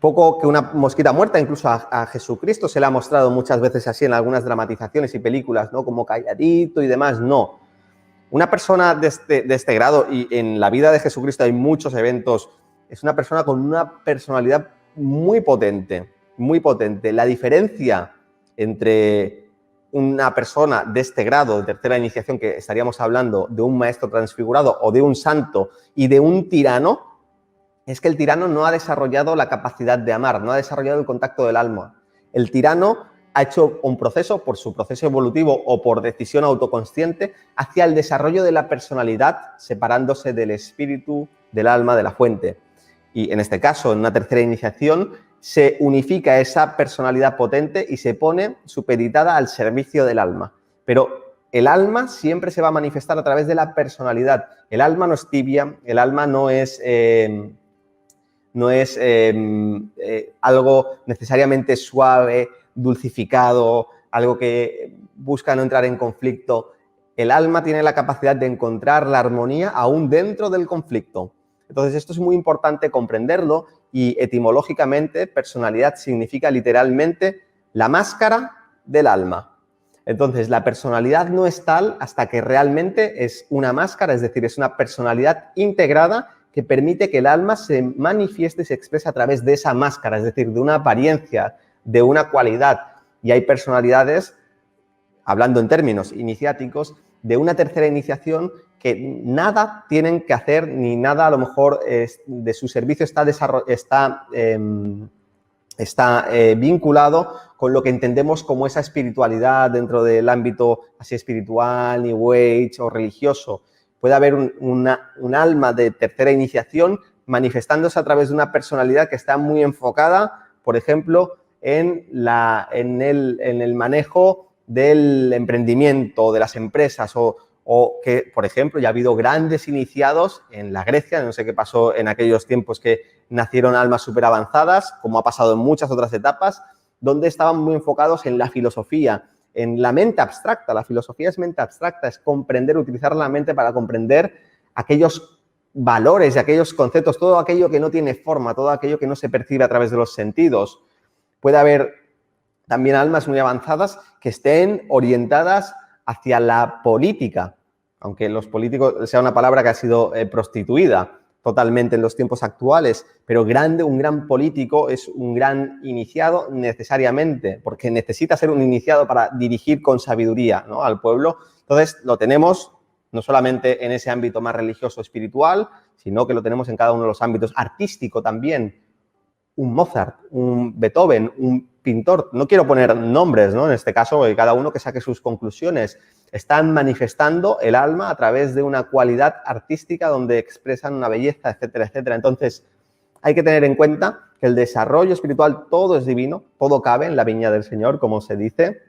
poco que una mosquita muerta, incluso a Jesucristo se le ha mostrado muchas veces así en algunas dramatizaciones y películas, ¿no? Como calladito y demás, no. Una persona de este grado, y en la vida de Jesucristo hay muchos eventos, es una persona con una personalidad muy potente, muy potente. La diferencia entre una persona de este grado, de tercera iniciación, que estaríamos hablando de un maestro transfigurado o de un santo, y de un tirano, es que el tirano no ha desarrollado la capacidad de amar, no ha desarrollado el contacto del alma. El tirano ha hecho un proceso, por su proceso evolutivo o por decisión autoconsciente, hacia el desarrollo de la personalidad, separándose del espíritu, del alma, de la fuente. Y en este caso, en una tercera iniciación, se unifica esa personalidad potente y se pone supeditada al servicio del alma. Pero el alma siempre se va a manifestar a través de la personalidad. El alma no es tibia, el alma no es algo necesariamente suave, dulcificado, algo que busca no entrar en conflicto. El alma tiene la capacidad de encontrar la armonía aún dentro del conflicto. Entonces, esto es muy importante comprenderlo, y etimológicamente personalidad significa literalmente la máscara del alma. Entonces, la personalidad no es tal hasta que realmente es una máscara, es decir, es una personalidad integrada que permite que el alma se manifieste y se exprese a través de esa máscara, es decir, de una apariencia, de una cualidad. Y hay personalidades, hablando en términos iniciáticos, de una tercera iniciación que nada tienen que hacer, ni nada a lo mejor de su servicio está vinculado con lo que entendemos como esa espiritualidad dentro del ámbito así espiritual, New Age o religioso. Puede haber un alma de tercera iniciación manifestándose a través de una personalidad que está muy enfocada, por ejemplo, en el manejo del emprendimiento, de las empresas, o que, por ejemplo, ya ha habido grandes iniciados en la Grecia, no sé qué pasó en aquellos tiempos que nacieron almas súper avanzadas, como ha pasado en muchas otras etapas, donde estaban muy enfocados en la filosofía, en la mente abstracta. La filosofía es mente abstracta, es comprender, utilizar la mente para comprender aquellos valores y aquellos conceptos, todo aquello que no tiene forma, todo aquello que no se percibe a través de los sentidos. Puede haber también almas muy avanzadas que estén orientadas hacia la política, aunque los políticos sea una palabra que ha sido prostituida totalmente en los tiempos actuales, pero un gran político es un gran iniciado necesariamente, porque necesita ser un iniciado para dirigir con sabiduría, ¿no?, al pueblo. Entonces, lo tenemos no solamente en ese ámbito más religioso espiritual, sino que lo tenemos en cada uno de los ámbitos. Artístico también, un Mozart, un Beethoven, un pintor, no quiero poner nombres, ¿no?, en este caso, cada uno que saque sus conclusiones, están manifestando el alma a través de una cualidad artística donde expresan una belleza, etcétera, etcétera. Entonces, hay que tener en cuenta que el desarrollo espiritual, todo es divino, todo cabe en la viña del Señor, como se dice,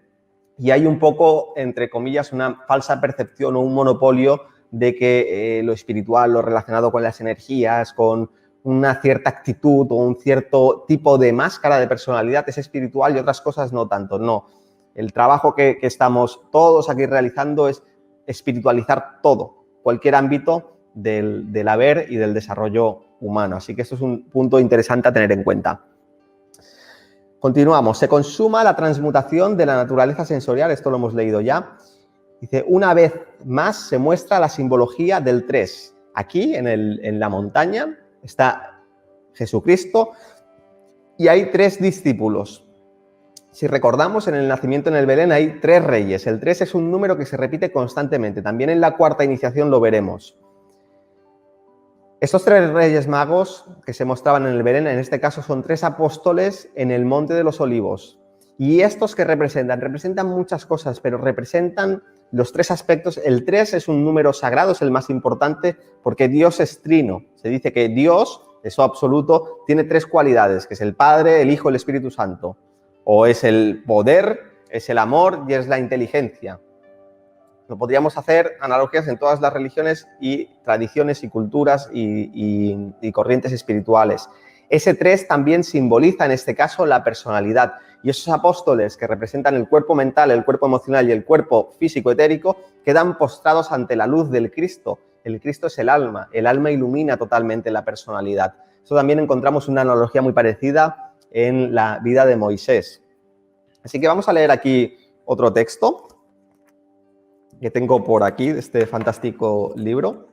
y hay un poco, entre comillas, una falsa percepción o un monopolio de que lo espiritual, lo relacionado con las energías, con una cierta actitud o un cierto tipo de máscara de personalidad es espiritual y otras cosas no tanto. No, el trabajo que estamos todos aquí realizando es espiritualizar todo, cualquier ámbito del haber y del desarrollo humano. Así que esto es un punto interesante a tener en cuenta. Continuamos. Se consuma la transmutación de la naturaleza sensorial. Esto lo hemos leído ya. Dice, una vez más se muestra la simbología del 3. Aquí, en la montaña, está Jesucristo y hay 3 discípulos. Si recordamos, en el nacimiento en el Belén hay 3 reyes. El 3 es un número que se repite constantemente. También en la cuarta iniciación lo veremos. Estos 3 reyes magos que se mostraban en el Belén, en este caso son 3 apóstoles en el Monte de los Olivos. Y estos que representan muchas cosas, pero representan los 3 aspectos. El 3 es un número sagrado, es el más importante, porque Dios es trino. Se dice que Dios, eso absoluto, tiene 3 cualidades, que es el Padre, el Hijo y el Espíritu Santo. O es el poder, es el amor y es la inteligencia. Lo podríamos hacer analogías en todas las religiones y tradiciones y culturas y corrientes espirituales. Ese 3 también simboliza en este caso la personalidad. Y esos apóstoles que representan el cuerpo mental, el cuerpo emocional y el cuerpo físico etérico quedan postrados ante la luz del Cristo. El Cristo es el alma ilumina totalmente la personalidad. Eso también encontramos una analogía muy parecida en la vida de Moisés. Así que vamos a leer aquí otro texto que tengo por aquí, de este fantástico libro.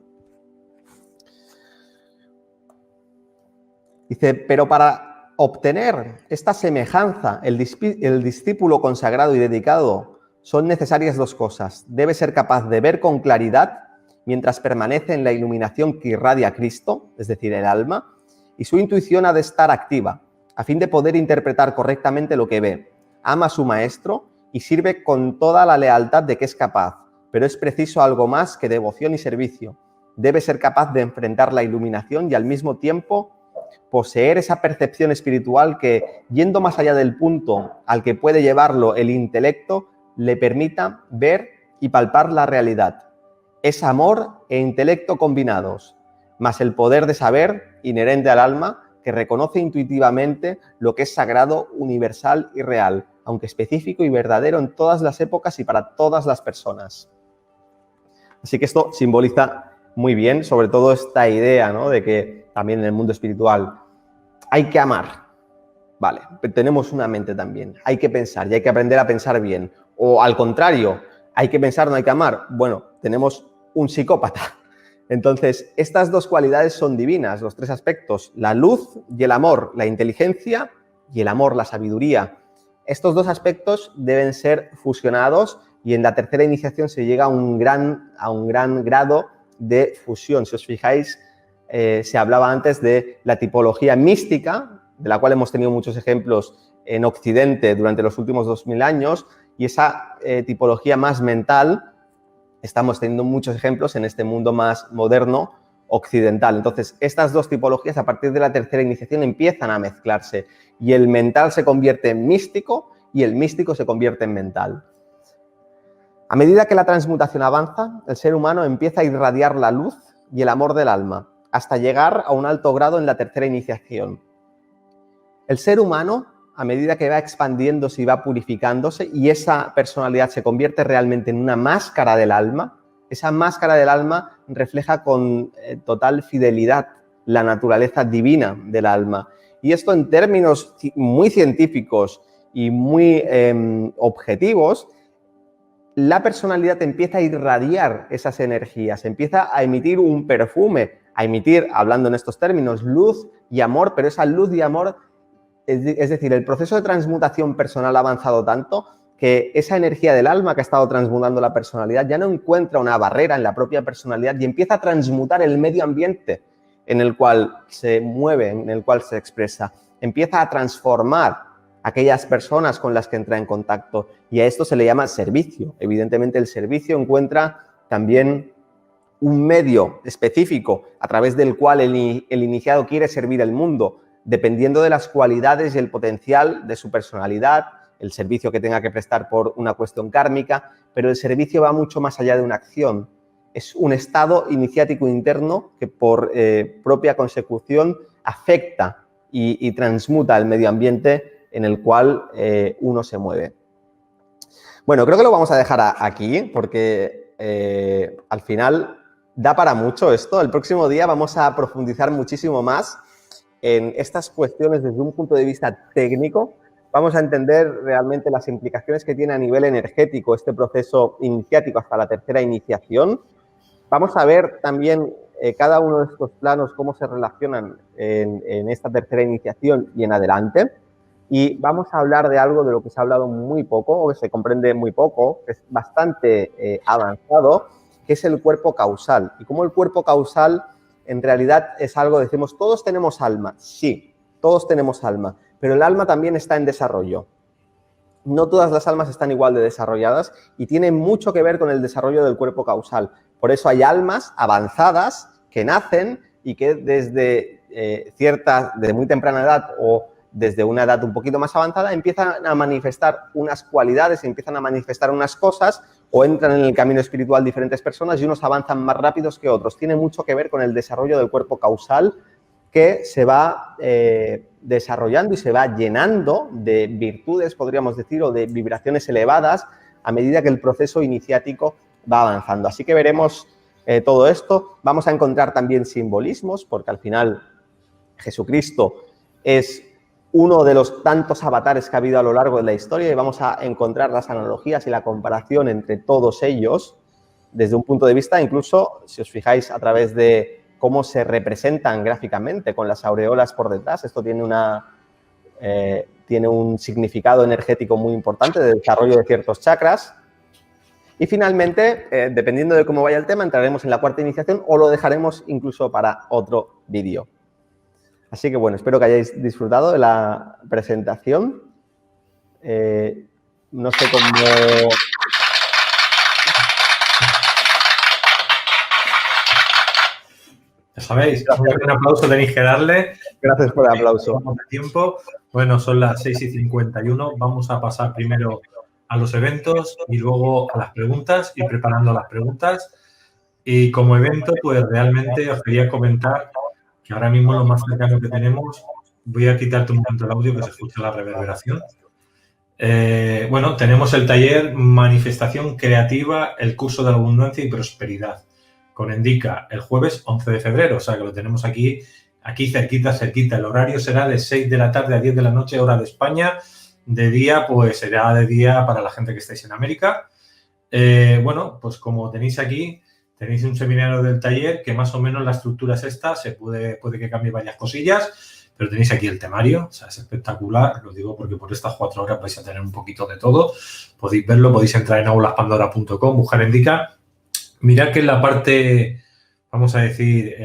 Dice, pero para obtener esta semejanza, el discípulo consagrado y dedicado, son necesarias 2 cosas. Debe ser capaz de ver con claridad mientras permanece en la iluminación que irradia Cristo, es decir, el alma, y su intuición ha de estar activa, a fin de poder interpretar correctamente lo que ve. Ama a su maestro y sirve con toda la lealtad de que es capaz, pero es preciso algo más que devoción y servicio. Debe ser capaz de enfrentar la iluminación y al mismo tiempo poseer esa percepción espiritual que, yendo más allá del punto al que puede llevarlo el intelecto, le permita ver y palpar la realidad. Es amor e intelecto combinados, más el poder de saber inherente al alma que reconoce intuitivamente lo que es sagrado, universal y real, aunque específico y verdadero en todas las épocas y para todas las personas. Así que esto simboliza muy bien, sobre todo esta idea, ¿no?, de que también en el mundo espiritual hay que amar. Vale, pero tenemos una mente también. Hay que pensar y hay que aprender a pensar bien. O al contrario, hay que pensar, no hay que amar. Bueno, tenemos un psicópata. Entonces, estas 2 cualidades son divinas, los 3 aspectos, la luz y el amor, la inteligencia y el amor, la sabiduría. Estos 2 aspectos deben ser fusionados y en la tercera iniciación se llega a un gran grado de fusión. Si os fijáis, se hablaba antes de la tipología mística, de la cual hemos tenido muchos ejemplos en Occidente durante los últimos 2000 años, y esa tipología más mental, estamos teniendo muchos ejemplos en este mundo más moderno occidental. Entonces, estas 2 tipologías a partir de la tercera iniciación empiezan a mezclarse y el mental se convierte en místico y el místico se convierte en mental. A medida que la transmutación avanza, el ser humano empieza a irradiar la luz y el amor del alma, hasta llegar a un alto grado en la tercera iniciación. El ser humano, a medida que va expandiéndose y va purificándose y esa personalidad se convierte realmente en una máscara del alma, esa máscara del alma refleja con total fidelidad la naturaleza divina del alma. Y esto en términos muy científicos y muy objetivos, la personalidad empieza a irradiar esas energías, empieza a emitir un perfume, a emitir, hablando en estos términos, luz y amor, pero esa luz y amor, es decir, el proceso de transmutación personal ha avanzado tanto que esa energía del alma que ha estado transmutando la personalidad ya no encuentra una barrera en la propia personalidad y empieza a transmutar el medio ambiente en el cual se mueve, en el cual se expresa. Empieza a transformar aquellas personas con las que entra en contacto y a esto se le llama servicio. Evidentemente el servicio encuentra también un medio específico a través del cual el iniciado quiere servir al mundo, dependiendo de las cualidades y el potencial de su personalidad, el servicio que tenga que prestar por una cuestión kármica, pero el servicio va mucho más allá de una acción. Es un estado iniciático interno que por propia consecución afecta y transmuta el medio ambiente en el cual uno se mueve. Bueno, creo que lo vamos a dejar aquí porque al final da para mucho esto. El próximo día vamos a profundizar muchísimo más en estas cuestiones desde un punto de vista técnico. Vamos a entender realmente las implicaciones que tiene a nivel energético este proceso iniciático hasta la tercera iniciación. Vamos a ver también cada uno de estos planos, cómo se relacionan en esta tercera iniciación y en adelante. Y vamos a hablar de algo de lo que se ha hablado muy poco, o que se comprende muy poco, que es bastante avanzado, que es el cuerpo causal. Y cómo el cuerpo causal en realidad es algo, decimos, todos tenemos alma. Sí, todos tenemos alma, pero el alma también está en desarrollo. No todas las almas están igual de desarrolladas y tiene mucho que ver con el desarrollo del cuerpo causal. Por eso hay almas avanzadas que nacen y que desde desde muy temprana edad o desde una edad un poquito más avanzada empiezan a manifestar unas cualidades, empiezan a manifestar unas cosas o entran en el camino espiritual diferentes personas y unos avanzan más rápidos que otros. Tiene mucho que ver con el desarrollo del cuerpo causal que se va desarrollando y se va llenando de virtudes, podríamos decir, o de vibraciones elevadas a medida que el proceso iniciático va avanzando. Así que veremos todo esto. Vamos a encontrar también simbolismos, porque al final Jesucristo es uno de los tantos avatares que ha habido a lo largo de la historia y vamos a encontrar las analogías y la comparación entre todos ellos desde un punto de vista, incluso, si os fijáis, a través de cómo se representan gráficamente con las aureolas por detrás. Esto tiene un significado energético muy importante de desarrollo de ciertos chakras. Y finalmente, dependiendo de cómo vaya el tema, entraremos en la cuarta iniciación o lo dejaremos incluso para otro vídeo. Así que bueno, espero que hayáis disfrutado de la presentación. No sé cómo... Ya sabéis, un aplauso tenéis que darle. Gracias por el aplauso. Tiempo. Bueno, son las 6:51. Vamos a pasar primero a los eventos y luego a las preguntas, y preparando las preguntas. Y como evento, pues realmente os quería comentar que ahora mismo lo más cercano que tenemos, voy a quitarte un momento el audio que se escucha la reverberación. Bueno, tenemos el taller Manifestación Creativa, el curso de abundancia y prosperidad, con Endica, el jueves 11 de febrero, o sea que lo tenemos aquí cerquita. El horario será de 6 de la tarde a 10 de la noche, hora de España. De día, pues será de día para la gente que estáis en América. Bueno, pues como tenéis aquí, tenéis un seminario del taller que más o menos la estructura es esta, puede que cambie varias cosillas, pero tenéis aquí el temario, o sea, es espectacular, lo digo porque por estas 4 horas vais a tener un poquito de todo. Podéis verlo, podéis entrar en aulaspandora.com, buscar Endica. Mirad que en la parte, vamos a decir,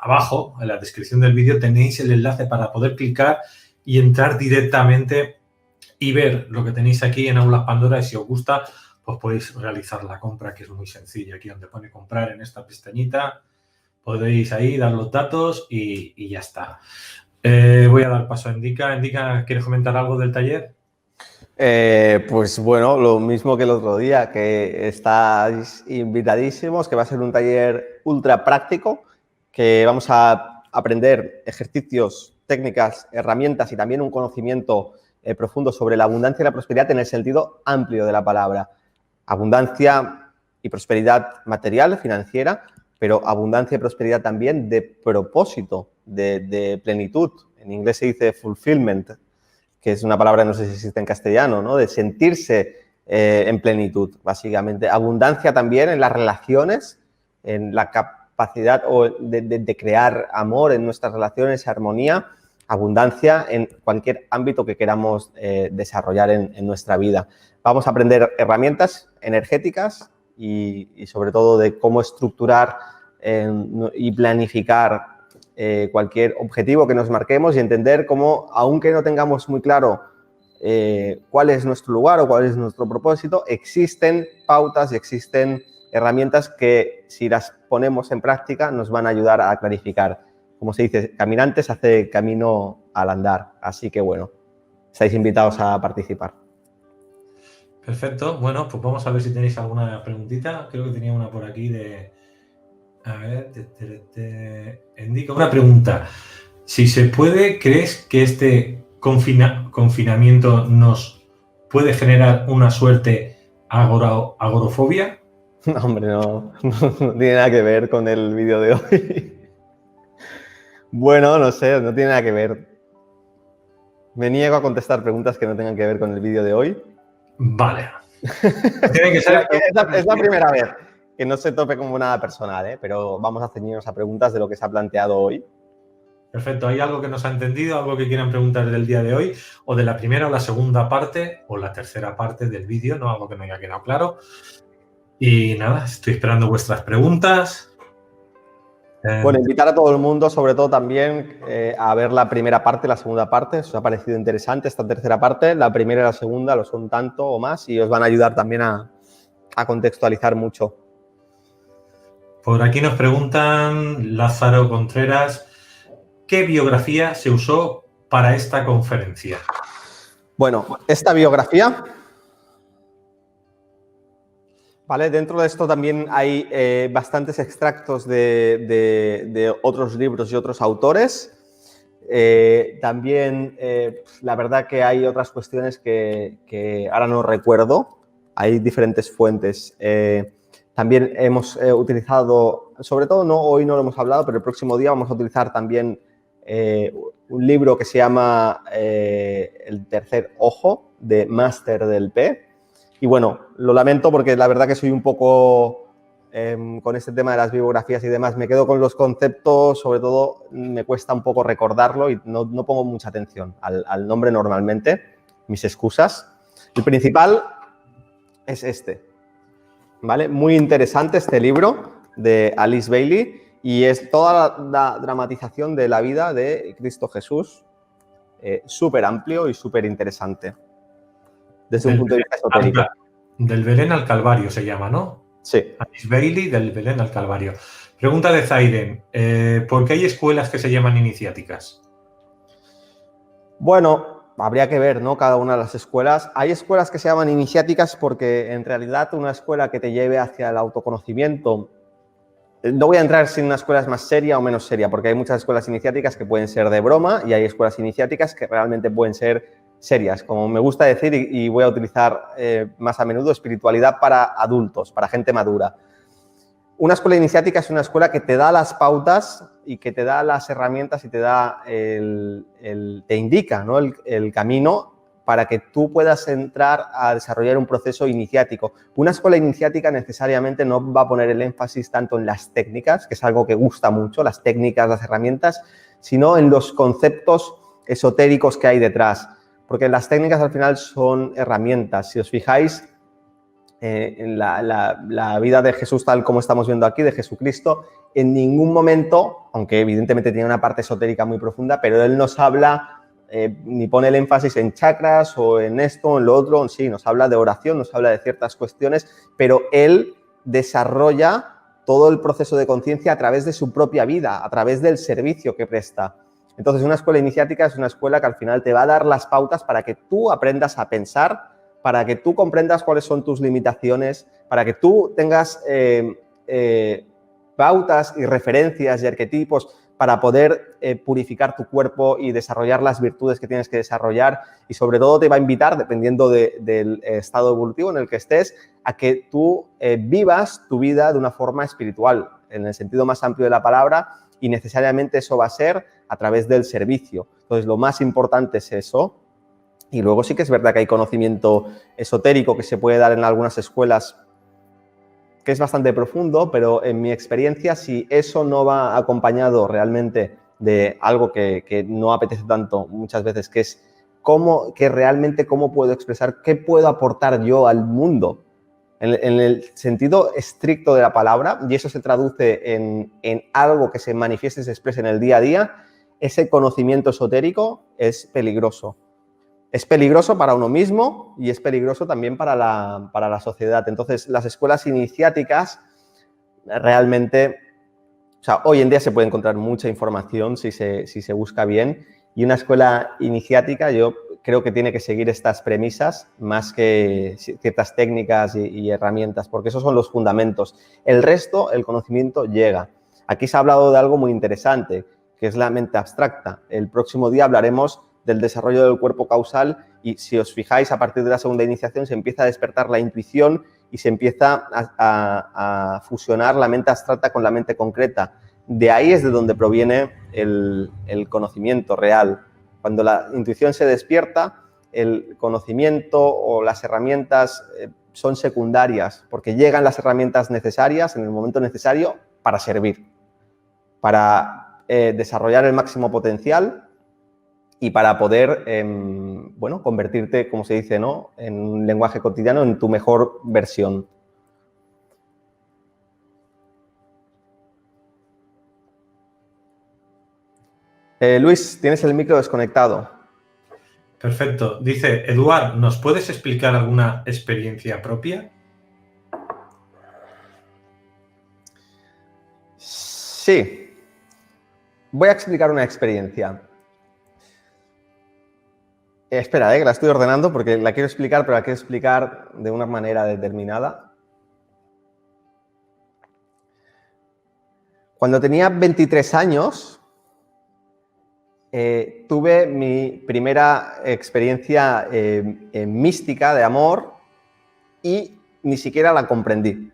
abajo, en la descripción del vídeo, tenéis el enlace para poder clicar y entrar directamente y ver lo que tenéis aquí en Aulas Pandora, y si os gusta, pues podéis realizar la compra, que es muy sencilla. Aquí donde pone comprar, en esta pestañita, podéis ahí dar los datos y ya está. Voy a dar paso a Endica. Endica, ¿quieres comentar algo del taller? Pues bueno, lo mismo que el otro día, que estáis invitadísimos, que va a ser un taller ultra práctico, que vamos a aprender ejercicios, técnicas, herramientas y también un conocimiento profundo sobre la abundancia y la prosperidad en el sentido amplio de la palabra. Abundancia y prosperidad material, financiera, pero abundancia y prosperidad también de propósito, de plenitud. En inglés se dice fulfillment, que es una palabra, no sé si existe en castellano, ¿no? De sentirse en plenitud, básicamente. Abundancia también en las relaciones, en la capacidad de crear amor en nuestras relaciones, armonía. Abundancia en cualquier ámbito que queramos desarrollar en nuestra vida. Vamos a aprender herramientas energéticas y sobre todo de cómo estructurar y planificar cualquier objetivo que nos marquemos y entender cómo, aunque no tengamos muy claro cuál es nuestro lugar o cuál es nuestro propósito, existen pautas y existen herramientas que, si las ponemos en práctica, nos van a ayudar a clarificar. Como se dice, caminante se hace camino al andar. Así que, bueno, estáis invitados a participar. Perfecto. Bueno, pues vamos a ver si tenéis alguna preguntita. Creo que tenía una por aquí de... A ver, Endica, una pregunta. Si se puede, ¿crees que este confinamiento nos puede generar una suerte agorofobia? No, hombre, no tiene nada que ver con el vídeo de hoy. Bueno, no sé, no tiene nada que ver. Me niego a contestar preguntas que no tengan que ver con el vídeo de hoy. Vale. Tiene que ser... es la primera vez que no se tope como nada personal, pero vamos a ceñirnos a preguntas de lo que se ha planteado hoy. Perfecto. ¿Hay algo que nos ha entendido, algo que quieran preguntar del día de hoy, o de la primera o la segunda parte o la tercera parte del vídeo, ¿no? Algo que no haya quedado claro. Y nada, estoy esperando vuestras preguntas. Bueno, invitar a todo el mundo, sobre todo también, a ver la primera parte y la segunda parte. Os ha parecido interesante esta tercera parte. La primera y la segunda lo son tanto o más y os van a ayudar también a contextualizar mucho. Por aquí nos preguntan, Lázaro Contreras, ¿qué biografía se usó para esta conferencia? Bueno, esta biografía, ¿vale? Dentro de esto también hay bastantes extractos de otros libros y otros autores. También, la verdad que hay otras cuestiones que ahora no recuerdo. Hay diferentes fuentes. También hemos utilizado, sobre todo hoy no lo hemos hablado, pero el próximo día vamos a utilizar también un libro que se llama El tercer ojo, de Máster del P. Y bueno, lo lamento porque la verdad que soy un poco... con este tema de las biografías y demás, me quedo con los conceptos, sobre todo me cuesta un poco recordarlo y no pongo mucha atención al nombre normalmente, mis excusas. El principal es este, ¿vale? Muy interesante este libro de Alice Bailey y es toda la dramatización de la vida de Cristo Jesús, súper amplio y súper interesante desde un punto de vista esotérico. Del Belén al Calvario se llama, ¿no? Sí. Alice Bailey, del Belén al Calvario. Pregunta de Zaiden, ¿por qué hay escuelas que se llaman iniciáticas? Bueno, habría que ver, ¿no? Cada una de las escuelas. Hay escuelas que se llaman iniciáticas porque en realidad una escuela que te lleve hacia el autoconocimiento, no voy a entrar si una escuela es más seria o menos seria, porque hay muchas escuelas iniciáticas que pueden ser de broma y hay escuelas iniciáticas que realmente pueden ser serias, como me gusta decir y voy a utilizar más a menudo, espiritualidad para adultos, para gente madura. Una escuela iniciática es una escuela que te da las pautas y que te da las herramientas y te da te indica, ¿no? el camino para que tú puedas entrar a desarrollar un proceso iniciático. Una escuela iniciática necesariamente no va a poner el énfasis tanto en las técnicas, que es algo que gusta mucho, las técnicas, las herramientas, sino en los conceptos esotéricos que hay detrás. Porque las técnicas al final son herramientas. Si os fijáis, en la vida de Jesús tal como estamos viendo aquí, de Jesucristo, en ningún momento, aunque evidentemente tiene una parte esotérica muy profunda, pero él nos habla ni pone el énfasis en chakras o en esto o en lo otro, sí, nos habla de oración, nos habla de ciertas cuestiones, pero él desarrolla todo el proceso de conciencia a través de su propia vida, a través del servicio que presta. Entonces, una escuela iniciática es una escuela que al final te va a dar las pautas para que tú aprendas a pensar, para que tú comprendas cuáles son tus limitaciones, para que tú tengas pautas y referencias y arquetipos para poder purificar tu cuerpo y desarrollar las virtudes que tienes que desarrollar y sobre todo te va a invitar, dependiendo del estado evolutivo en el que estés, a que tú vivas tu vida de una forma espiritual, en el sentido más amplio de la palabra, y necesariamente eso va a ser a través del servicio. Entonces, lo más importante es eso. Y luego sí que es verdad que hay conocimiento esotérico que se puede dar en algunas escuelas que es bastante profundo, pero en mi experiencia, si eso no va acompañado realmente de algo que no apetece tanto muchas veces, que es realmente cómo puedo expresar, qué puedo aportar yo al mundo, en el sentido estricto de la palabra, y eso se traduce en algo que se manifieste y se exprese en el día a día, ese conocimiento esotérico es peligroso. Es peligroso para uno mismo y es peligroso también para la sociedad. Entonces, las escuelas iniciáticas realmente, o sea, hoy en día se puede encontrar mucha información si se busca bien, y una escuela iniciática yo creo que tiene que seguir estas premisas más que ciertas técnicas y herramientas, porque esos son los fundamentos. El resto, el conocimiento llega. Aquí se ha hablado de algo muy interesante, que es la mente abstracta. El próximo día hablaremos del desarrollo del cuerpo causal y si os fijáis, a partir de la segunda iniciación se empieza a despertar la intuición y se empieza a fusionar la mente abstracta con la mente concreta. De ahí es de donde proviene el conocimiento real. Cuando la intuición se despierta, el conocimiento o las herramientas son secundarias porque llegan las herramientas necesarias en el momento necesario para servir, para desarrollar el máximo potencial y para poder, bueno, convertirte, como se dice, ¿no?, en un lenguaje cotidiano, en tu mejor versión. Luis, tienes el micro desconectado. Perfecto. Dice, Eduard, ¿nos puedes explicar alguna experiencia propia? Sí. Voy a explicar una experiencia. Espera, que la estoy ordenando porque la quiero explicar, pero la quiero explicar de una manera determinada. Cuando tenía 23 años, tuve mi primera experiencia mística de amor y ni siquiera la comprendí.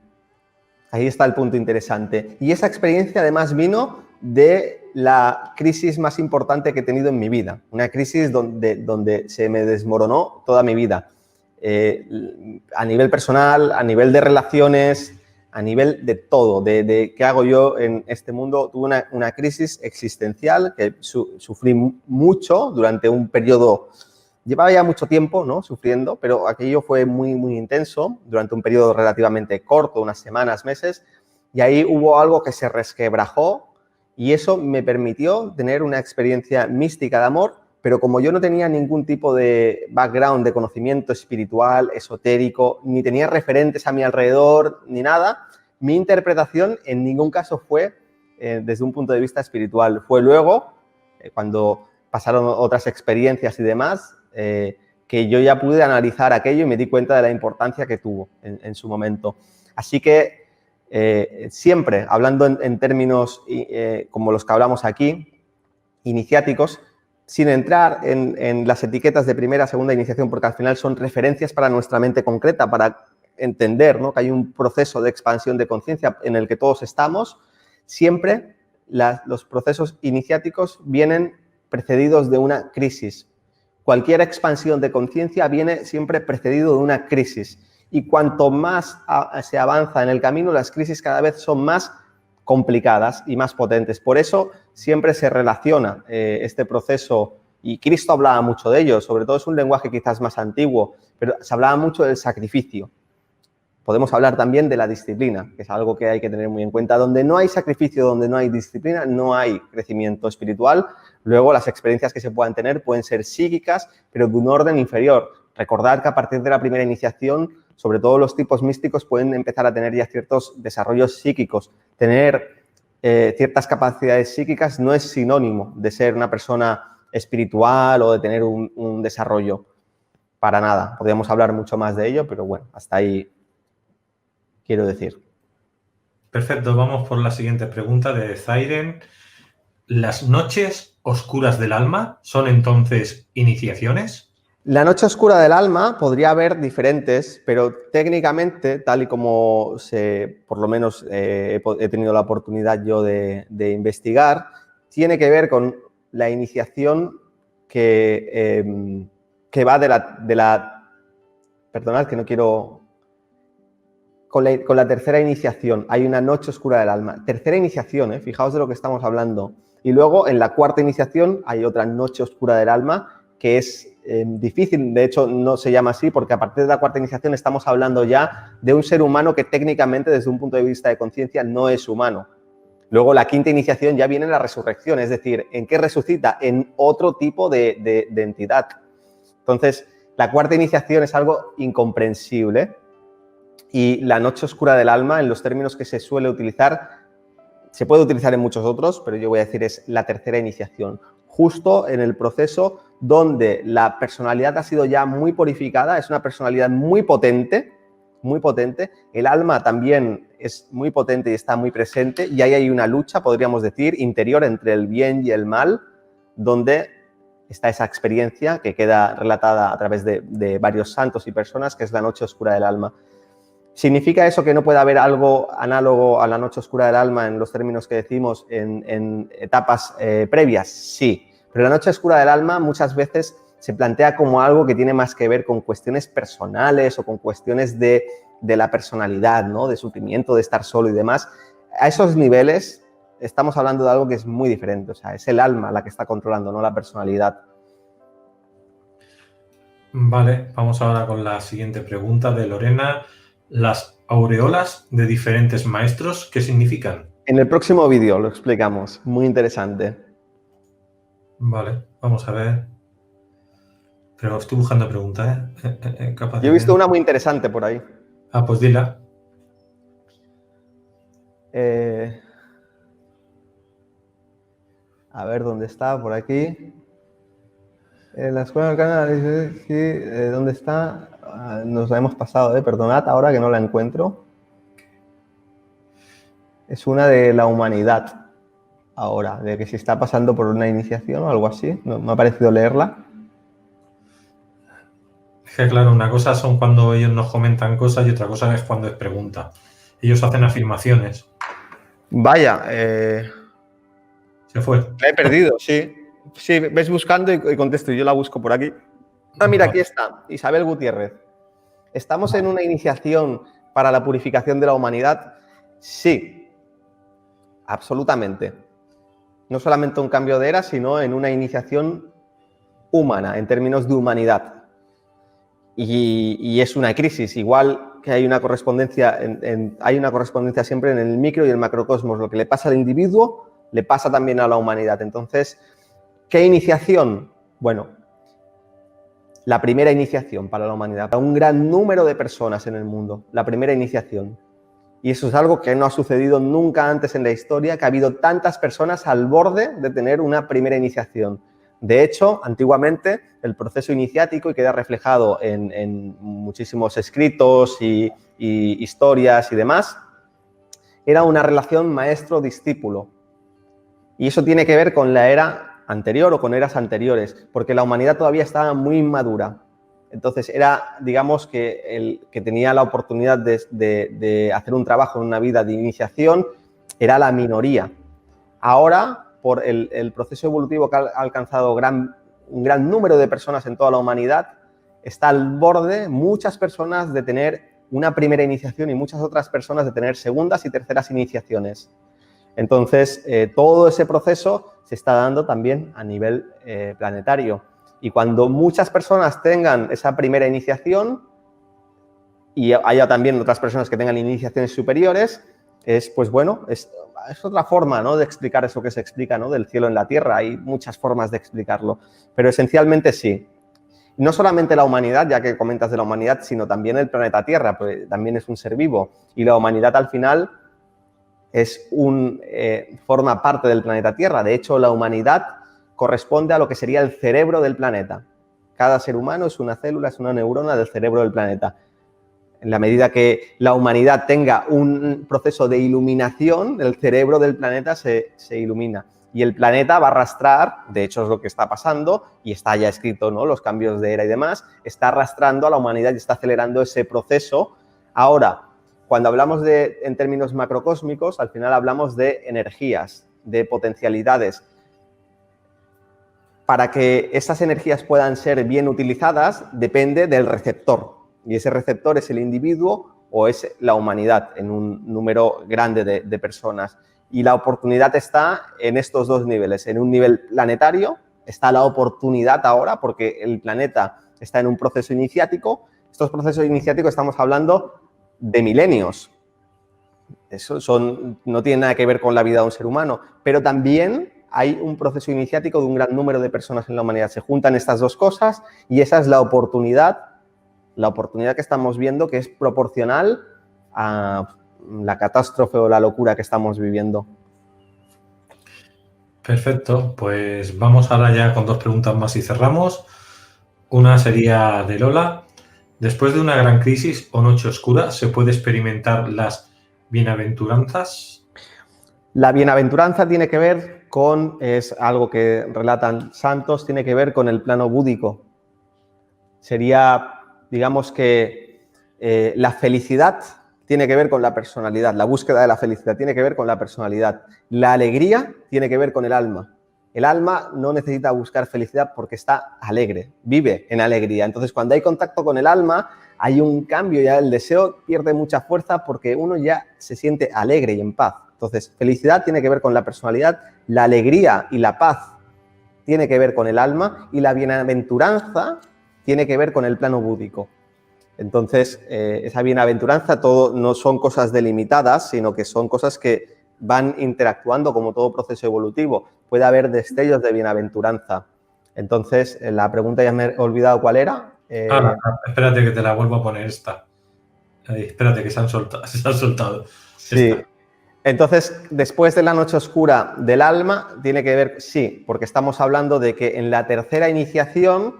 Ahí está el punto interesante. Y esa experiencia además vino de la crisis más importante que he tenido en mi vida. Una crisis donde se me desmoronó toda mi vida. A nivel personal, a nivel de relaciones, a nivel de todo, de qué hago yo en este mundo. Tuve una crisis existencial que sufrí mucho durante un periodo. Llevaba ya mucho tiempo, ¿no?, sufriendo, pero aquello fue muy, muy intenso durante un periodo relativamente corto, unas semanas, meses, y ahí hubo algo que se resquebrajó y eso me permitió tener una experiencia mística de amor, pero como yo no tenía ningún tipo de background de conocimiento espiritual, esotérico, ni tenía referentes a mi alrededor, ni nada, mi interpretación en ningún caso fue desde un punto de vista espiritual. Fue luego, cuando pasaron otras experiencias y demás, que yo ya pude analizar aquello y me di cuenta de la importancia que tuvo en su momento. Así que siempre, hablando en términos como los que hablamos aquí, iniciáticos, sin entrar en las etiquetas de primera, segunda iniciación, porque al final son referencias para nuestra mente concreta, para entender, ¿no?, que hay un proceso de expansión de conciencia en el que todos estamos. Siempre los procesos iniciáticos vienen precedidos de una crisis. Cualquier expansión de conciencia viene siempre precedido de una crisis. Y cuanto más se avanza en el camino, las crisis cada vez son más complicadas y más potentes. Por eso siempre se relaciona este proceso, y Cristo hablaba mucho de ello, sobre todo es un lenguaje quizás más antiguo, pero se hablaba mucho del sacrificio. Podemos hablar también de la disciplina, que es algo que hay que tener muy en cuenta. Donde no hay sacrificio, donde no hay disciplina, no hay crecimiento espiritual. Luego, las experiencias que se puedan tener pueden ser psíquicas, pero de un orden inferior. Recordad que a partir de la primera iniciación, sobre todo los tipos místicos pueden empezar a tener ya ciertos desarrollos psíquicos. Tener ciertas capacidades psíquicas no es sinónimo de ser una persona espiritual o de tener un desarrollo. Para nada. Podríamos hablar mucho más de ello, pero bueno, hasta ahí quiero decir. Perfecto, vamos por la siguiente pregunta de Zairen. ¿Las noches oscuras del alma son entonces iniciaciones? La noche oscura del alma podría haber diferentes, pero técnicamente, tal y como por lo menos he tenido la oportunidad yo de investigar, tiene que ver con la iniciación que va de la... Perdonad que no quiero... Con la tercera iniciación. Hay una noche oscura del alma. Tercera iniciación, fijaos de lo que estamos hablando. Y luego en la cuarta iniciación hay otra noche oscura del alma que es difícil, de hecho no se llama así porque a partir de la cuarta iniciación estamos hablando ya de un ser humano que técnicamente desde un punto de vista de conciencia no es humano. Luego la quinta iniciación ya viene la resurrección, es decir, ¿en qué resucita? En otro tipo de entidad. Entonces, la cuarta iniciación es algo incomprensible y la noche oscura del alma, en los términos que se suele utilizar, se puede utilizar en muchos otros, pero yo voy a decir es la tercera iniciación. Justo en el proceso donde la personalidad ha sido ya muy purificada, es una personalidad muy potente, el alma también es muy potente y está muy presente, y ahí hay una lucha, podríamos decir, interior entre el bien y el mal, donde está esa experiencia que queda relatada a través de varios santos y personas, que es la noche oscura del alma. ¿Significa eso que no puede haber algo análogo a la noche oscura del alma en los términos que decimos en etapas previas? Sí, pero la noche oscura del alma muchas veces se plantea como algo que tiene más que ver con cuestiones personales o con cuestiones de la personalidad, ¿no?, de sufrimiento, de estar solo y demás. A esos niveles estamos hablando de algo que es muy diferente, o sea, es el alma la que está controlando, no la personalidad. Vale, vamos ahora con la siguiente pregunta de Lorena. ¿Las aureolas de diferentes maestros qué significan? En el próximo vídeo lo explicamos, muy interesante. Vale, vamos a ver. Pero estoy buscando preguntas, ¿eh? Yo he visto una muy interesante por ahí. Ah, pues dila. A ver, ¿dónde está? Por aquí. En la escuela del canal, sí, ¿dónde está? Nos la hemos pasado, perdonad ahora que no la encuentro. Es una de la humanidad ahora, de que si está pasando por una iniciación o algo así. No, me ha parecido leerla. Es que claro, una cosa son cuando ellos nos comentan cosas y otra cosa es cuando es pregunta. Ellos hacen afirmaciones. Vaya, Se fue. la he perdido, sí. Sí, ves buscando y contesto, y yo la busco por aquí. Ah, mira, aquí está, Isabel Gutiérrez. ¿Estamos en una iniciación para la purificación de la humanidad? Sí, absolutamente. No solamente un cambio de era, sino en una iniciación humana, en términos de humanidad. Y es una crisis, igual que hay una correspondencia, hay una correspondencia siempre en el micro y el macrocosmos. Lo que le pasa al individuo, le pasa también a la humanidad. Entonces, ¿qué iniciación? Bueno, la primera iniciación para la humanidad, para un gran número de personas en el mundo, la primera iniciación. Y eso es algo que no ha sucedido nunca antes en la historia, que ha habido tantas personas al borde de tener una primera iniciación. De hecho, antiguamente el proceso iniciático, y queda reflejado en muchísimos escritos y historias y demás, era una relación maestro-discípulo. Y eso tiene que ver con la era anterior o con eras anteriores, porque la humanidad todavía estaba muy inmadura. Entonces era, digamos, que el que tenía la oportunidad de hacer un trabajo en una vida de iniciación era la minoría. Ahora, por el proceso evolutivo que ha alcanzado un gran número de personas en toda la humanidad, está al borde muchas personas de tener una primera iniciación y muchas otras personas de tener segundas y terceras iniciaciones. Entonces, todo ese proceso se está dando también a nivel planetario. Y cuando muchas personas tengan esa primera iniciación y haya también otras personas que tengan iniciaciones superiores, pues bueno, es otra forma, ¿no?, de explicar eso que se explica, ¿no?, del cielo en la tierra. Hay muchas formas de explicarlo, pero esencialmente sí. No solamente la humanidad, ya que comentas de la humanidad, sino también el planeta Tierra, pues también es un ser vivo. Y la humanidad al final forma parte del planeta Tierra. De hecho, la humanidad corresponde a lo que sería el cerebro del planeta. Cada ser humano es una célula, es una neurona del cerebro del planeta. En la medida que la humanidad tenga un proceso de iluminación, el cerebro del planeta se ilumina. Y el planeta va a arrastrar, de hecho es lo que está pasando, y está ya escrito, ¿no?, los cambios de era y demás, está arrastrando a la humanidad y está acelerando ese proceso. Ahora, cuando hablamos en términos macrocósmicos, al final hablamos de energías, de potencialidades. Para que esas energías puedan ser bien utilizadas, depende del receptor. Y ese receptor es el individuo o es la humanidad, en un número grande de personas. Y la oportunidad está en estos dos niveles. En un nivel planetario está la oportunidad ahora, porque el planeta está en un proceso iniciático. Estos procesos iniciáticos estamos hablando de milenios. Eso no tiene nada que ver con la vida de un ser humano, pero también hay un proceso iniciático de un gran número de personas en la humanidad. Se juntan estas dos cosas y esa es la oportunidad que estamos viendo, que es proporcional a la catástrofe o la locura que estamos viviendo. Perfecto, pues vamos ahora ya con dos preguntas más y cerramos. Una sería de Lola. Después de una gran crisis o noche oscura, ¿se puede experimentar las bienaventuranzas? La bienaventuranza tiene que ver es algo que relatan santos, tiene que ver con el plano búdico. Sería, digamos que la felicidad tiene que ver con la personalidad, la búsqueda de la felicidad tiene que ver con la personalidad. La alegría tiene que ver con el alma. El alma no necesita buscar felicidad porque está alegre, vive en alegría. Entonces, cuando hay contacto con el alma, hay un cambio, ya el deseo pierde mucha fuerza porque uno ya se siente alegre y en paz. Entonces, felicidad tiene que ver con la personalidad, la alegría y la paz tiene que ver con el alma y la bienaventuranza tiene que ver con el plano búdico. Entonces, esa bienaventuranza no son cosas delimitadas, sino que son cosas que van interactuando como todo proceso evolutivo. Puede haber destellos de bienaventuranza. Entonces, la pregunta ya me he olvidado cuál era. Espérate que te la vuelvo a poner esta. Espérate que se han soltado. Sí. Esta. Entonces, después de la noche oscura del alma, tiene que ver, sí, porque estamos hablando de que en la tercera iniciación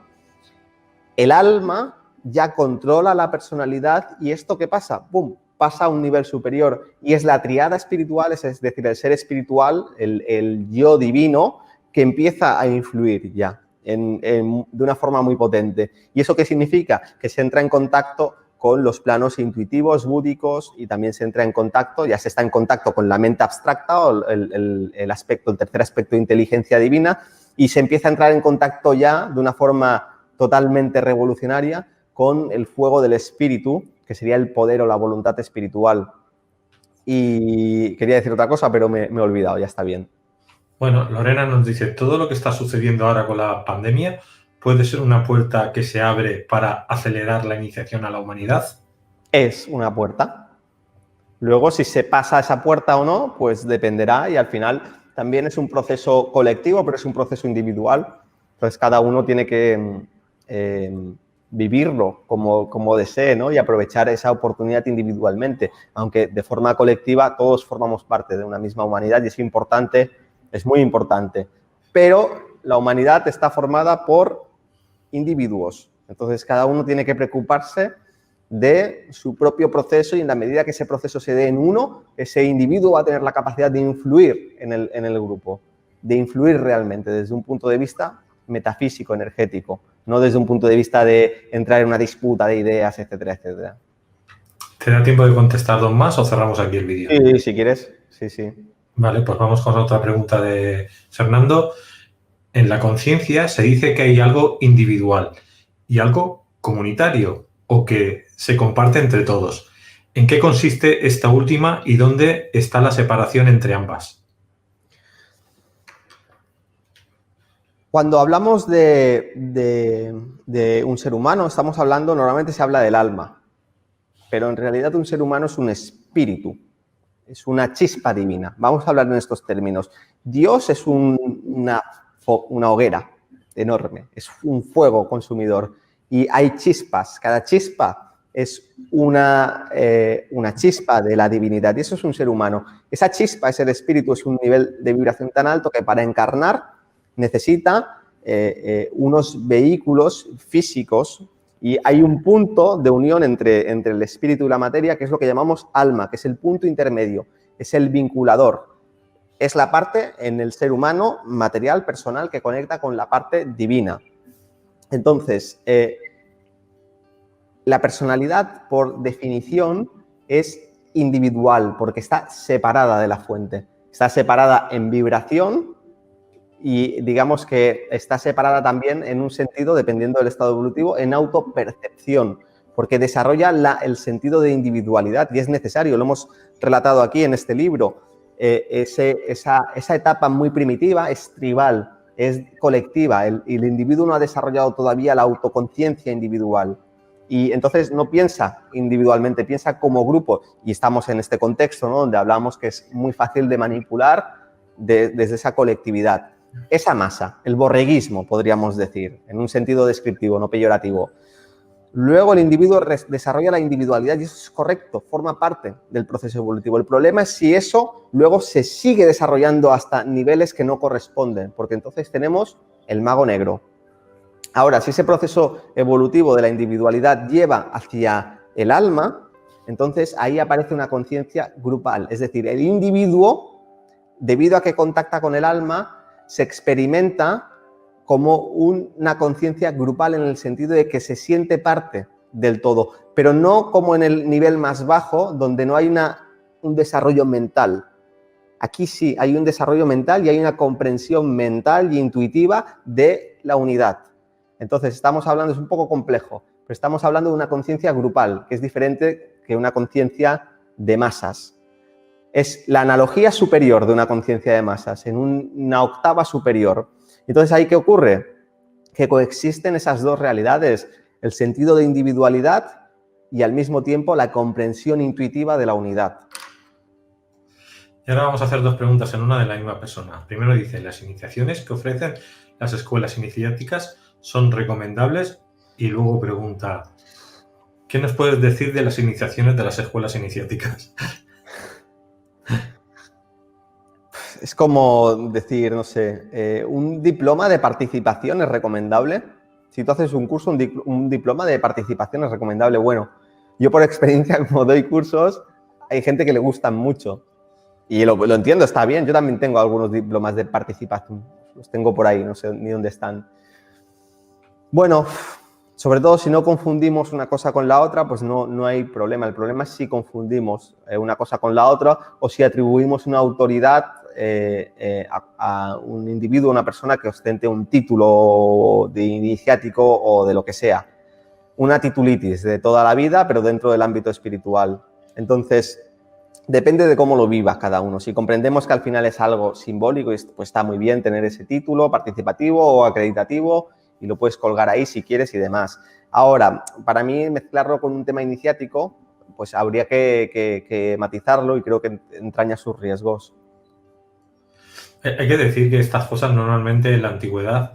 el alma ya controla la personalidad y ¿esto qué pasa? ¡Pum! Pasa a un nivel superior y es la triada espiritual, es decir, el ser espiritual, el yo divino, que empieza a influir ya de una forma muy potente. ¿Y eso qué significa? Que se entra en contacto con los planos intuitivos, búdicos, y también se entra en contacto, ya se está en contacto con la mente abstracta o el tercer aspecto de inteligencia divina, y se empieza a entrar en contacto ya de una forma totalmente revolucionaria con el fuego del espíritu, que sería el poder o la voluntad espiritual. Y quería decir otra cosa, pero me he olvidado, ya está bien. Bueno, Lorena nos dice, todo lo que está sucediendo ahora con la pandemia puede ser una puerta que se abre para acelerar la iniciación a la humanidad. Es una puerta. Luego, si se pasa esa puerta o no, pues dependerá y al final también es un proceso colectivo, pero es un proceso individual. Entonces, cada uno tiene que vivirlo como desee, ¿no? Y aprovechar esa oportunidad individualmente. Aunque de forma colectiva todos formamos parte de una misma humanidad y es importante, es muy importante. Pero la humanidad está formada por individuos. Entonces, cada uno tiene que preocuparse de su propio proceso y en la medida que ese proceso se dé en uno, ese individuo va a tener la capacidad de influir en el grupo, de influir realmente desde un punto de vista metafísico, energético, no desde un punto de vista de entrar en una disputa de ideas, etcétera, etcétera. ¿Te da tiempo de contestar dos más o cerramos aquí el vídeo? Sí, si quieres, sí. Vale, pues vamos con otra pregunta de Fernando. En la conciencia se dice que hay algo individual y algo comunitario o que se comparte entre todos. ¿En qué consiste esta última y dónde está la separación entre ambas? Cuando hablamos de un ser humano, estamos hablando, normalmente se habla del alma, pero en realidad un ser humano es un espíritu, es una chispa divina. Vamos a hablar en estos términos. Dios es una hoguera enorme, es un fuego consumidor y hay chispas. Cada chispa es una chispa de la divinidad y eso es un ser humano. Esa chispa, ese espíritu, es un nivel de vibración tan alto que para encarnar necesita unos vehículos físicos y hay un punto de unión entre el espíritu y la materia que es lo que llamamos alma, que es el punto intermedio, es el vinculador. Es la parte en el ser humano material, personal, que conecta con la parte divina. Entonces, la personalidad, por definición, es individual porque está separada de la fuente. Está separada en vibración y digamos que está separada también en un sentido, dependiendo del estado evolutivo, en autopercepción, porque desarrolla el sentido de individualidad y es necesario, lo hemos relatado aquí en este libro. Esa etapa muy primitiva es tribal, es colectiva, y el individuo no ha desarrollado todavía la autoconciencia individual y entonces no piensa individualmente, piensa como grupo y estamos en este contexto, ¿no? Donde hablamos que es muy fácil de manipular desde esa colectividad. Esa masa, el borreguismo, podríamos decir, en un sentido descriptivo, no peyorativo. Luego el individuo desarrolla la individualidad y eso es correcto, forma parte del proceso evolutivo. El problema es si eso luego se sigue desarrollando hasta niveles que no corresponden, porque entonces tenemos el mago negro. Ahora, si ese proceso evolutivo de la individualidad lleva hacia el alma, entonces ahí aparece una conciencia grupal, es decir, el individuo, debido a que contacta con el alma, se experimenta como una conciencia grupal en el sentido de que se siente parte del todo, pero no como en el nivel más bajo, donde no hay un desarrollo mental. Aquí sí hay un desarrollo mental y hay una comprensión mental y intuitiva de la unidad. Entonces estamos hablando, es un poco complejo, pero estamos hablando de una conciencia grupal, que es diferente que una conciencia de masas. Es la analogía superior de una conciencia de masas, en una octava superior. Entonces, ¿ahí qué ocurre? Que coexisten esas dos realidades, el sentido de individualidad y al mismo tiempo la comprensión intuitiva de la unidad. Y ahora vamos a hacer dos preguntas en una de la misma persona. Primero dice, ¿las iniciaciones que ofrecen las escuelas iniciáticas son recomendables? Y luego pregunta, ¿qué nos puedes decir de las iniciaciones de las escuelas iniciáticas? Es como decir, no sé, un diploma de participación es recomendable. Si tú haces un curso, un diploma de participación es recomendable. Bueno, yo por experiencia, como doy cursos, hay gente que le gustan mucho. Y lo entiendo, está bien. Yo también tengo algunos diplomas de participación. Los tengo por ahí, no sé ni dónde están. Bueno, sobre todo si no confundimos una cosa con la otra, pues no hay problema. El problema es si confundimos una cosa con la otra o si atribuimos una autoridad a un individuo, una persona que ostente un título de iniciático o de lo que sea. Una titulitis de toda la vida, pero dentro del ámbito espiritual. Entonces, depende de cómo lo vivas cada uno. Si comprendemos que al final es algo simbólico, pues está muy bien tener ese título participativo o acreditativo y lo puedes colgar ahí si quieres y demás. Ahora, para mí mezclarlo con un tema iniciático, pues habría que matizarlo y creo que entraña sus riesgos. Hay que decir que estas cosas normalmente en la antigüedad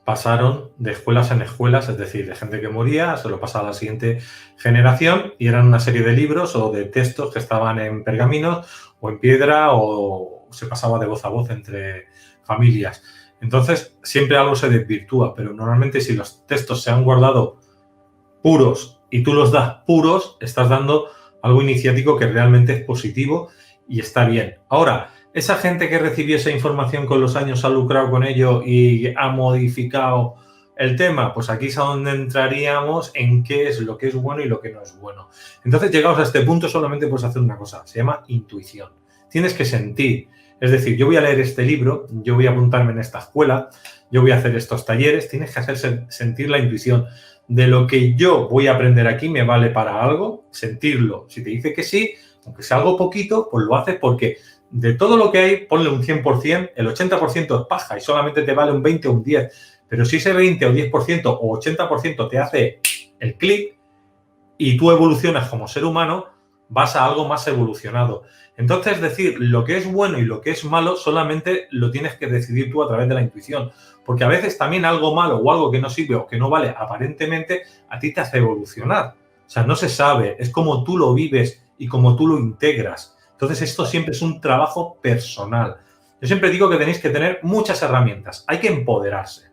pasaron de escuelas en escuelas, es decir, de gente que moría, se lo pasaba a la siguiente generación y eran una serie de libros o de textos que estaban en pergaminos o en piedra o se pasaba de voz a voz entre familias. Entonces, siempre algo se desvirtúa, pero normalmente si los textos se han guardado puros y tú los das puros, estás dando algo iniciático que realmente es positivo y está bien. Ahora, esa gente que recibió esa información con los años ha lucrado con ello y ha modificado el tema, pues aquí es a donde entraríamos en qué es lo que es bueno y lo que no es bueno. Entonces, llegados a este punto, solamente puedes hacer una cosa, se llama intuición. Tienes que sentir, es decir, yo voy a leer este libro, yo voy a apuntarme en esta escuela, yo voy a hacer estos talleres, tienes que hacer sentir la intuición de lo que yo voy a aprender aquí me vale para algo, sentirlo. Si te dice que sí, aunque sea algo poquito, pues lo haces porque de todo lo que hay, ponle un 100%, el 80% es paja y solamente te vale un 20 o un 10. Pero si ese 20 o 10% o 80% te hace el clic y tú evolucionas como ser humano, vas a algo más evolucionado. Entonces, decir lo que es bueno y lo que es malo solamente lo tienes que decidir tú a través de la intuición. Porque a veces también algo malo o algo que no sirve o que no vale aparentemente a ti te hace evolucionar. O sea, no se sabe, es como tú lo vives y como tú lo integras. Entonces, esto siempre es un trabajo personal. Yo siempre digo que tenéis que tener muchas herramientas. Hay que empoderarse.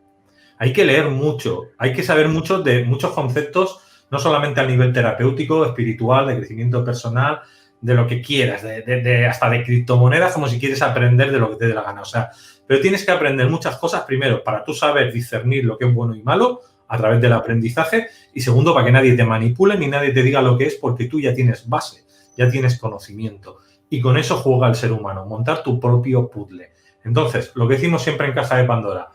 Hay que leer mucho. Hay que saber mucho de muchos conceptos, no solamente a nivel terapéutico, espiritual, de crecimiento personal, de lo que quieras, hasta de criptomonedas, como si quieres aprender de lo que te dé la gana. O sea, pero tienes que aprender muchas cosas, primero, para tú saber discernir lo que es bueno y malo a través del aprendizaje y segundo, para que nadie te manipule ni nadie te diga lo que es porque tú ya tienes base, ya tienes conocimiento. Y con eso juega el ser humano, montar tu propio puzzle. Entonces, lo que decimos siempre en Caja de Pandora,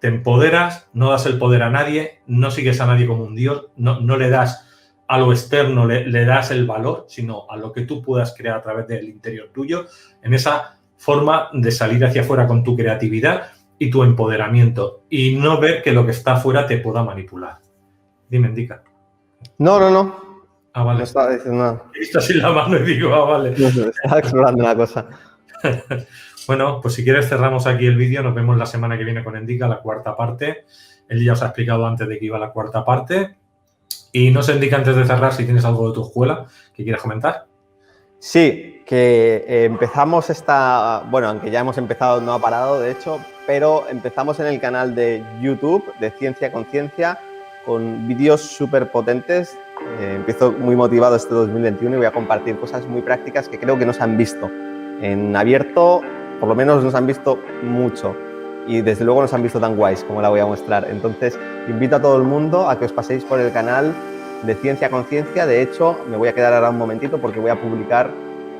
te empoderas, no das el poder a nadie, no sigues a nadie como un dios, no le das a lo externo, le das el valor, sino a lo que tú puedas crear a través del interior tuyo, en esa forma de salir hacia afuera con tu creatividad y tu empoderamiento y no ver que lo que está afuera te pueda manipular. Dime, indica. No. Ah, vale. No estaba diciendo nada. He visto así la mano y digo, ah, vale. Estaba explorando una cosa. Bueno, pues si quieres cerramos aquí el vídeo, nos vemos la semana que viene con Indica, la cuarta parte. Él ya os ha explicado antes de que iba la cuarta parte. Y no sé, Indica, antes de cerrar, si tienes algo de tu escuela que quieras comentar. Sí, que empezamos bueno, aunque ya hemos empezado, no ha parado de hecho, pero empezamos en el canal de YouTube de Ciencia Conciencia con vídeos súper potentes. Empiezo muy motivado este 2021 y voy a compartir cosas muy prácticas que creo que no se han visto. En abierto, por lo menos nos han visto mucho y desde luego nos han visto tan guays como la voy a mostrar. Entonces, invito a todo el mundo a que os paséis por el canal de Ciencia Conciencia. De hecho, me voy a quedar ahora un momentito porque voy a publicar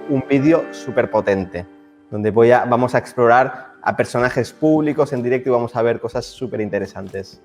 un vídeo súper potente donde vamos a explorar a personajes públicos en directo y vamos a ver cosas súper interesantes.